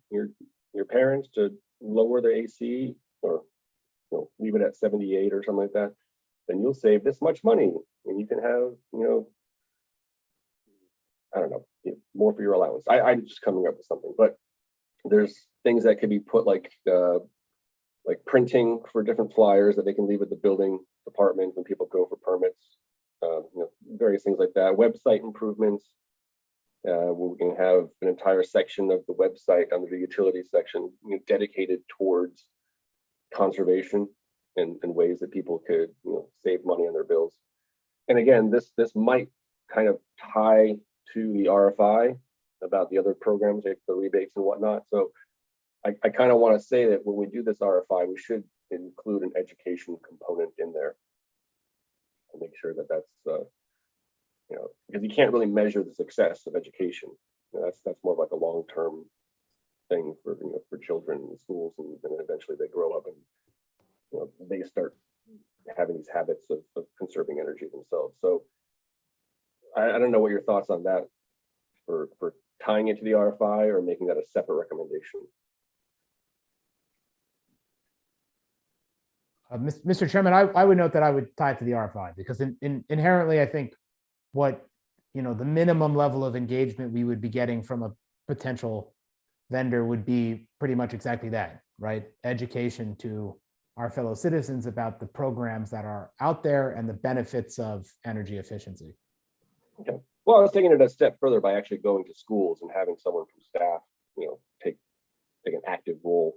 parents to lower their AC or leave it at 78 or something like that, then you'll save this much money and you can have, I don't know, more for your allowance. I'm just coming up with something, but there's things that could be put like printing for different flyers that they can leave at the building department when people go for permits, various things like that. Website improvements. We can have an entire section of the website under the utility section dedicated towards conservation and ways that people could save money on their bills. And again, this might kind of tie to the RFI about the other programs like the rebates and whatnot. So I kind of want to say that when we do this RFI, we should include an education component in there to make sure that that's because you can't really measure the success of education. That's more of like a long-term thing for children in schools, and then eventually they grow up and they start having these habits of conserving energy themselves. So I don't know what your thoughts on that for tying it to the RFI or making that a separate recommendation. Mr. Chairman, I would note that I would tie it to the RFI because inherently, I think what, the minimum level of engagement we would be getting from a potential vendor would be pretty much exactly that, right? Education to our fellow citizens about the programs that are out there and the benefits of energy efficiency. Okay. Well, I was taking it a step further by actually going to schools and having someone from staff, take an active role.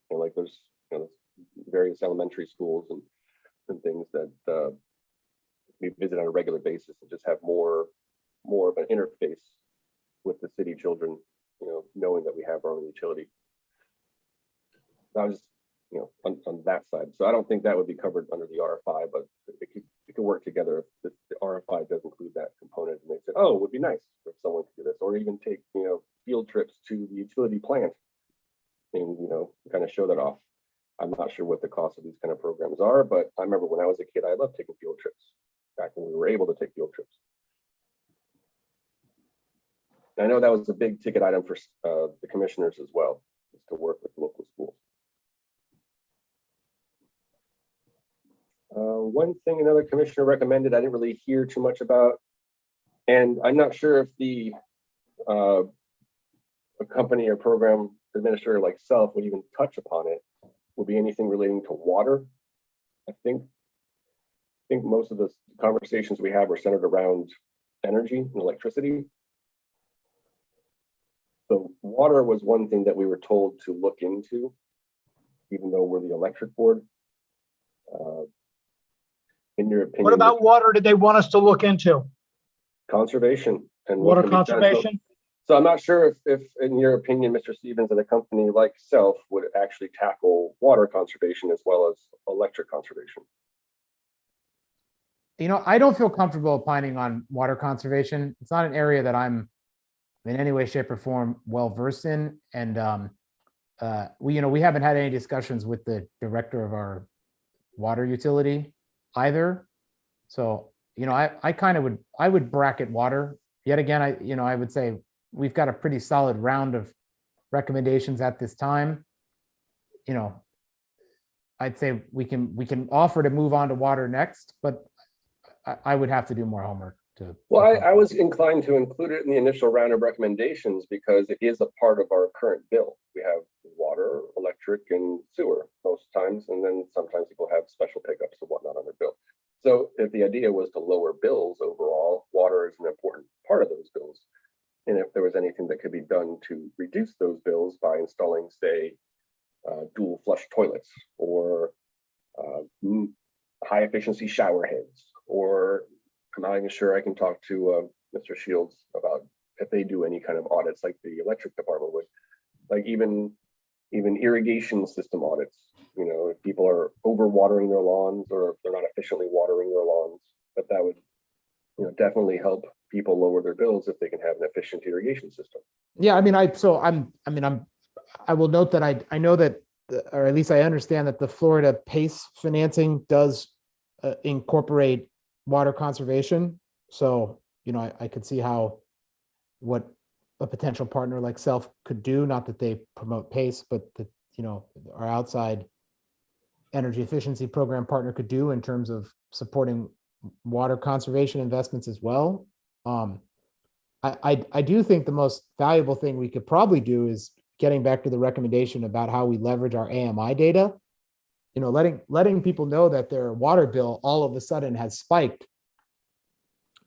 And like there's various elementary schools and things that we visit on a regular basis and just have more of an interface with the city children, knowing that we have our own utility. I was on that side. So I don't think that would be covered under the RFI, but it could work together if the RFI does include that component. And they said, oh, it would be nice if someone could do this, or even take field trips to the utility plant and kind of show that off. I'm not sure what the cost of these kind of programs are, but I remember when I was a kid, I loved taking field trips back when we were able to take field trips. And I know that was a big ticket item for the commissioners as well, is to work with local schools. One thing another commissioner recommended, I didn't really hear too much about, and I'm not sure if the a company or program administrator like self would even touch upon it, would be anything relating to water. I think most of the conversations we have were centered around energy and electricity. So water was one thing that we were told to look into, even though we're the electric board. In your opinion, What about water did they want us to look into? Conservation and Water conservation? So I'm not sure if in your opinion, Mr. Stevens, and a company like self would actually tackle water conservation as well as electric conservation. I don't feel comfortable opining on water conservation. It's not an area that I'm in any way, shape, or form well versed in. And we haven't had any discussions with the director of our water utility either. So, I would bracket water. Yet again, I would say we've got a pretty solid round of recommendations at this time. I'd say we can offer to move on to water next, but I would have to do more homework to. Well, I was inclined to include it in the initial round of recommendations because it is a part of our current bill. We have water, electric, and sewer most times, and then sometimes people have special pickups and whatnot on their bill. So if the idea was to lower bills overall, water is an important part of those bills. And if there was anything that could be done to reduce those bills by installing, say, dual flush toilets or high efficiency shower heads, or I'm not even sure I can talk to Mr. Shields about if they do any kind of audits like the electric department would, like even irrigation system audits. If people are overwatering their lawns or if they're not efficiently watering their lawns, that would definitely help people lower their bills if they can have an efficient irrigation system. Yeah, I will note that I know that or at least I understand that the Florida PACE financing does incorporate water conservation. So, I could see what a potential partner like Self could do, not that they promote PACE, but that, our outside energy efficiency program partner could do in terms of supporting water conservation investments as well. I do think the most valuable thing we could probably do is getting back to the recommendation about how we leverage our AMI data. Letting people know that their water bill all of a sudden has spiked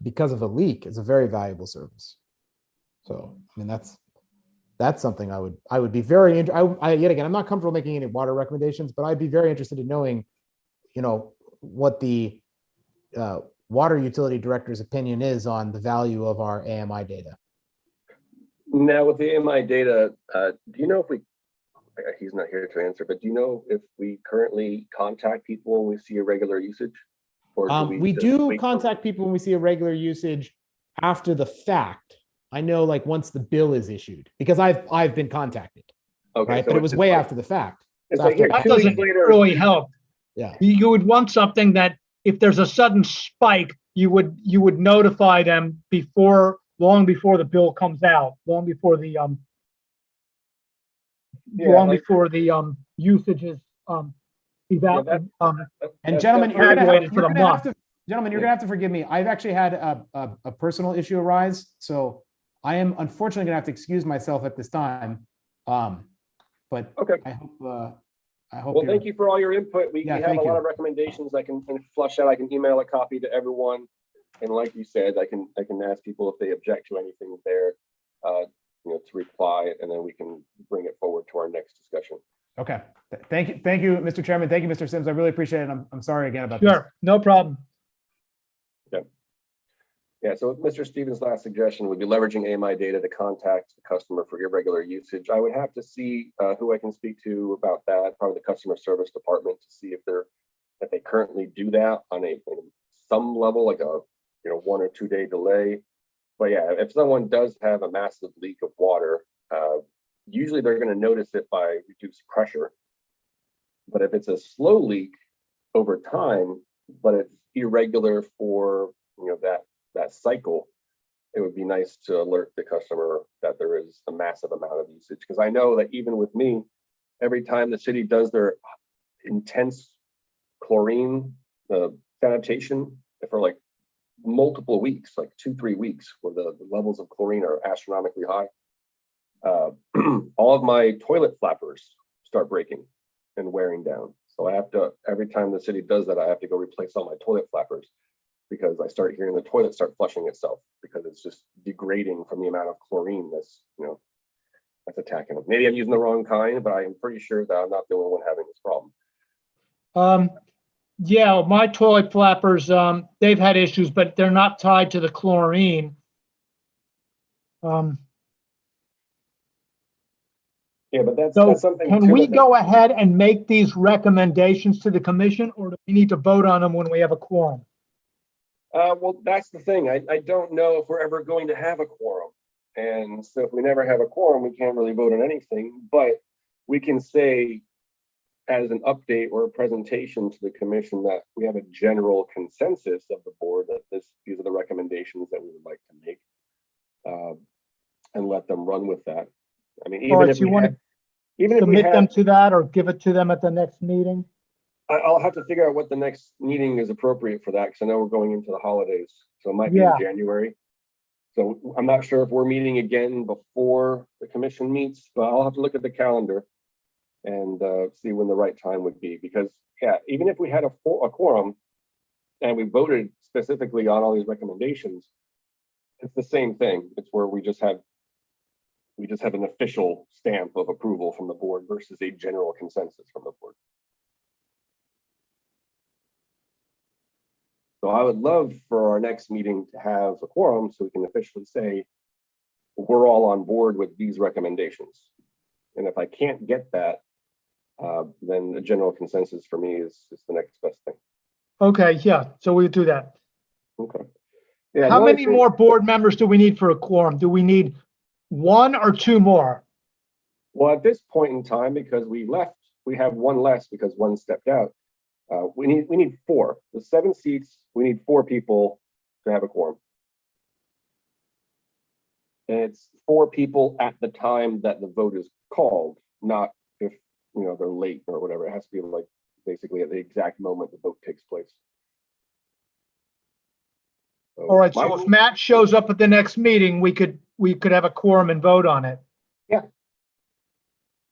because of a leak is a very valuable service. So, that's something I would be very yet again, I'm not comfortable making any water recommendations, but I'd be very interested in knowing, what the water utility director's opinion is on the value of our AMI data. Now with the AMI data, do you know if he's not here to answer, but do you know if we currently contact people when we see irregular usage? Or do we do contact people when we see irregular usage after the fact. I know, like, once the bill is issued, because I've been contacted. Okay, right? so But it was way after the fact. It's like, here, That 2 weeks doesn't later. really help. Yeah. You would want something that if there's a sudden spike, you would notify them long before the bill comes out, long before the usage is evaluated. And gentlemen, you're gonna have to forgive me. I've actually had a personal issue arise, so I am unfortunately gonna have to excuse myself at this time. But okay. I hope. Well, thank you for all your input. We have a lot you. of recommendations I can flush out. I can email a copy to everyone, and like you said, I can ask people if they object to anything there, to reply, and then we can bring it forward to our next discussion. Okay. Thank you, Mr. Chairman. Thank you, Mr. Sims. I really appreciate it. I'm sorry again about this. Sure, no problem. Yeah, so Mr. Stevens' last suggestion would be leveraging AMI data to contact the customer for irregular usage. I would have to see who I can speak to about that, probably the customer service department, to see if they currently do that on some level, like a 1 or 2 day delay. But yeah, if someone does have a massive leak of water, usually they're going to notice it by reduced pressure. But if it's a slow leak over time, but it's irregular for that cycle, it would be nice to alert the customer that there is a massive amount of usage. Because I know that even with me, every time the city does their intense chlorine sanitation for like multiple weeks, like 2-3 weeks, where the levels of chlorine are astronomically high, all of my toilet flappers start breaking and wearing down. So I have to, every time the city does that, I have to go replace all my toilet flappers, because I start hearing the toilet start flushing itself because it's just degrading from the amount of chlorine that's attacking them. Maybe I'm using the wrong kind, but I am pretty sure that I'm not the only one having this problem. Yeah, my toilet flappers, they've had issues, but they're not tied to the chlorine. Yeah, but that's something. Can we go ahead and make these recommendations to the commission, or do we need to vote on them when we have a quorum? Well, that's the thing. I don't know if we're ever going to have a quorum. And so if we never have a quorum, we can't really vote on anything, but we can say as an update or a presentation to the commission that we have a general consensus of the board that these are the recommendations that we would like to make, and let them run with that. I mean, even if you want to submit them to that or give it to them at the next meeting. I'll have to figure out what the next meeting is appropriate for that, because I know we're going into the holidays, so it might be in January. So I'm not sure if we're meeting again before the commission meets, but I'll have to look at the calendar and see when the right time would be. Because yeah, even if we had a quorum and we voted specifically on all these recommendations, it's the same thing. It's where we just have an official stamp of approval from the board versus a general consensus from the board. So I would love for our next meeting to have a quorum so we can officially say we're all on board with these recommendations. And if I can't get that, then the general consensus for me is the next best thing. Okay, yeah, so we'll do that. Okay. Yeah, how many more board members do we need for a quorum? Do we need 1 or 2 more? Well, at this point in time, because we left we have one less because one stepped out. We need 4. The 7 seats, we need 4 people to have a quorum. And it's 4 people at the time that the vote is called, not if they're late or whatever. It has to be like basically at the exact moment the vote takes place. So All right, so if Matt shows up at the next meeting, we could have a quorum and vote on it. Yeah.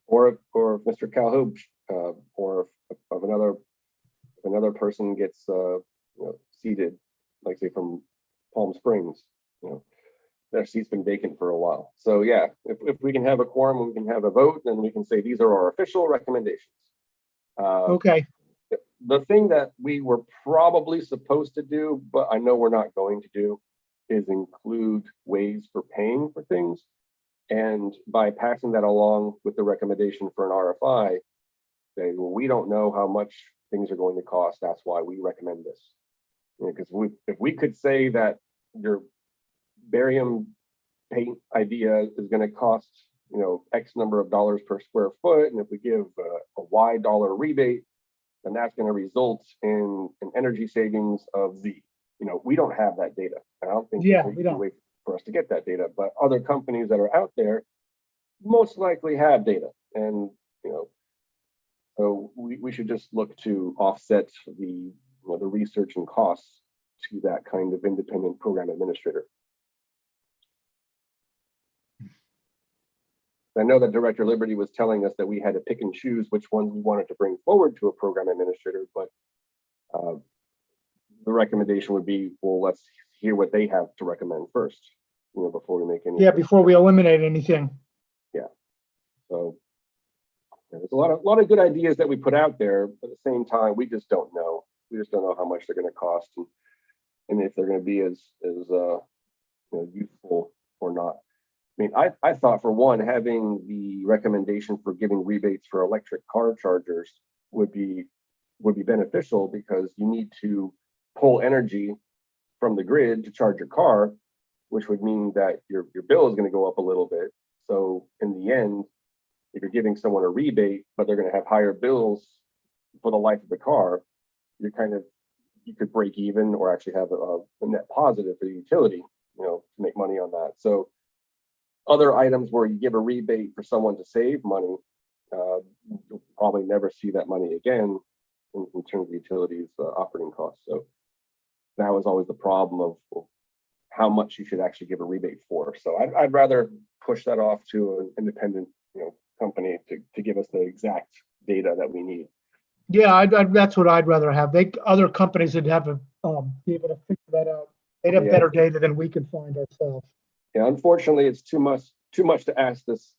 Or if Mr. Calhoun or if another person gets seated, like say from Palm Springs, their seat's been vacant for a while. So yeah, if we can have a quorum, we can have a vote, then we can say these are our official recommendations. Okay. The thing that we were probably supposed to do, but I know we're not going to do, is include ways for paying for things. And by passing that along with the recommendation for an RFI, say, well, we don't know how much things are going to cost. That's why we recommend this. Because if we could say that your barium paint idea is going to cost, X number of dollars per square foot, and if we give a Y dollar rebate, then that's going to result in an energy savings of Z. We don't have that data. I don't think Yeah, there's we a don't. way for us to get that data, but other companies that are out there most likely have data. And, so we should just look to offset the research and costs to that kind of independent program administrator. I know that Director Liberty was telling us that we had to pick and choose which ones we wanted to bring forward to a program administrator, but the recommendation would be, well, let's hear what they have to recommend first, before we make any. Yeah, before we eliminate anything. Yeah. So there's a lot of good ideas that we put out there, but at the same time, we just don't know. We just don't know how much they're going to cost and if they're going to be as useful or not. I mean, I thought for one, having the recommendation for giving rebates for electric car chargers would be beneficial, because you need to pull energy from the grid to charge your car, which would mean that your bill is going to go up a little bit. So in the end, if you're giving someone a rebate, but they're going to have higher bills for the life of the car, you could break even or actually have a net positive for the utility, to make money on that. So other items where you give a rebate for someone to save money, you'll probably never see that money again in terms of utilities operating costs. So that was always the problem of how much you should actually give a rebate for. So I'd rather push that off to an independent company to give us the exact data that we need. Yeah, that's what I'd rather have. Other companies would have to be able to figure that out. They'd have better data than we can find ourselves. Yeah, unfortunately, it's too much to ask this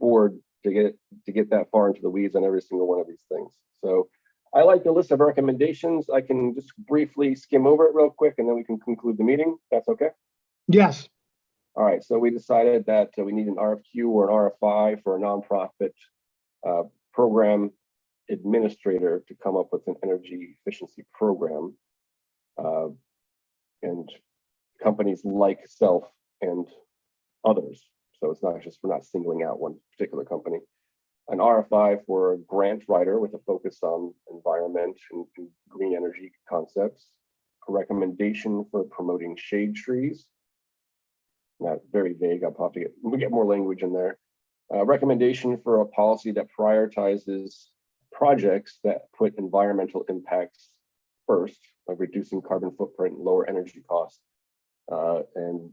board to get that far into the weeds on every single one of these things. So I like the list of recommendations. I can just briefly skim over it real quick, and then we can conclude the meeting. That's okay? Yes. All right. So we decided that we need an RFQ or an RFI for a nonprofit program administrator to come up with an energy efficiency program. And companies like Self and others. So it's not just, we're not singling out one particular company. An RFI for a grant writer with a focus on environment and green energy concepts. A recommendation for promoting shade trees. Not very vague. I'll have to get more language in there. A recommendation for a policy that prioritizes projects that put environmental impacts first, like reducing carbon footprint and lower energy costs. And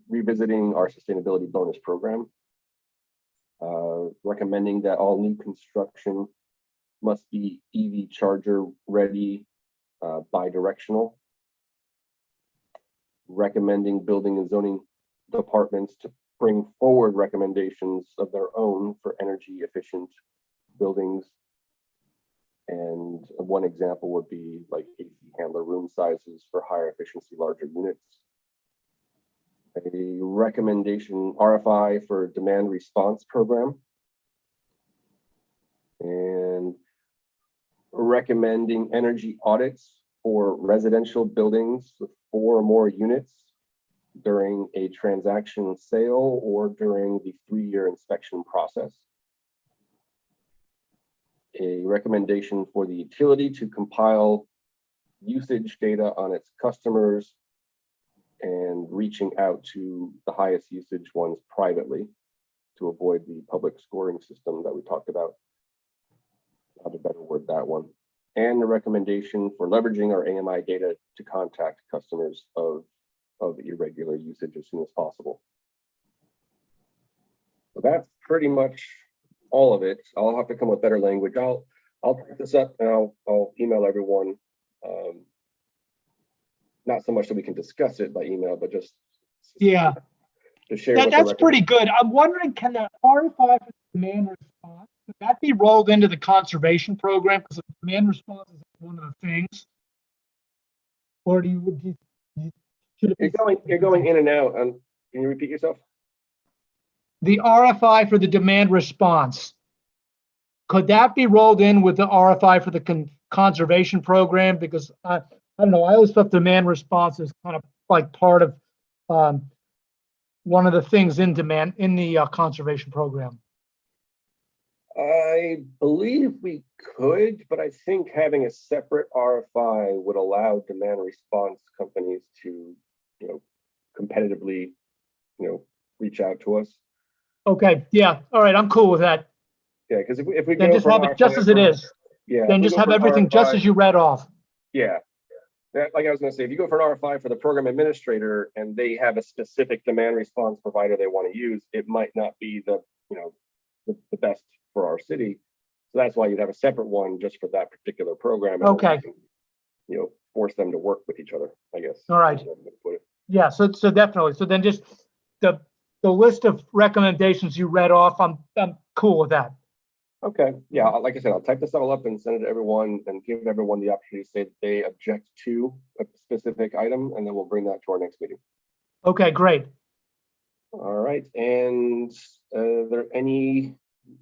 revisiting our sustainability bonus program. Recommending that all new construction must be EV charger ready, bi-directional. Recommending building and zoning departments to bring forward recommendations of their own for energy efficient buildings. And one example would be like AC handler room sizes for higher efficiency, larger units. A recommendation RFI for demand response program. And recommending energy audits for residential buildings with 4 or more units during a transaction sale or during the 3-year inspection process. a recommendation for the utility to compile usage data on its customers and reaching out to the highest usage ones privately to avoid the public scoring system that we talked about. How to better word that one. And the recommendation for leveraging our AMI data to contact customers of irregular usage as soon as possible. So that's pretty much all of it. I'll have to come with better language. I'll type this up and I'll email everyone. Not so much that we can discuss it by email, but just Yeah, to share. what the that's pretty good. I'm wondering, can the RFI for demand response, could that be rolled into the conservation program? Because demand response is one of the things. Or do you should it be You're going in and out. Can you repeat yourself? the RFI for the demand response? Could that be rolled in with the RFI for the conservation program? Because I don't know, I always thought demand response is kind of like part of one of the things in the conservation program. I believe we could, but I think having a separate RFI would allow demand response companies to, competitively, reach out to us. Okay, yeah, all right, I'm cool with that. Yeah, because if we Then go just for an have it just RFI as it for- is. Yeah. Then if we just go have for an everything just RFI as you read off. Yeah. Like I was going to say, if you go for an RFI for the program administrator and they have a specific demand response provider they want to use, it might not be the best for our city. So that's why you'd have a separate one just for that particular program. And Okay. then we can, force them to work with each other, I guess. All right. Is one way to put it. Yeah, so definitely. So then just the list of recommendations you read off, I'm cool with that. Okay. Yeah. Like I said, I'll type this all up and send it to everyone and give everyone the opportunity to say that they object to a specific item, and then we'll bring that to our next meeting. Okay, great. All right. And are there any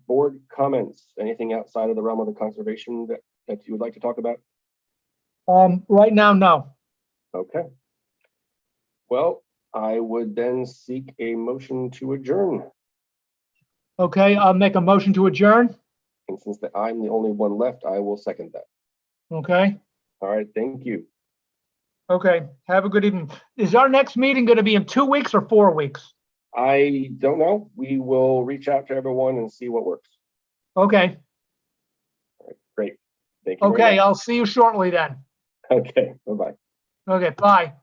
board comments? Anything outside of the realm of the conservation that you would like to talk about? Right now, no. Okay. Well, I would then seek a motion to adjourn. Okay, I'll make a motion to adjourn. And since I'm the only one left, I will second that. Okay, All right. Thank you. okay. Have a good evening. Is our next meeting going to be in 2 weeks or 4 weeks? I don't know. We will reach out to everyone and see what works. Okay, All right. Great. Thank you. very okay. much. I'll see you shortly then. Okay. Bye-bye. Okay, bye.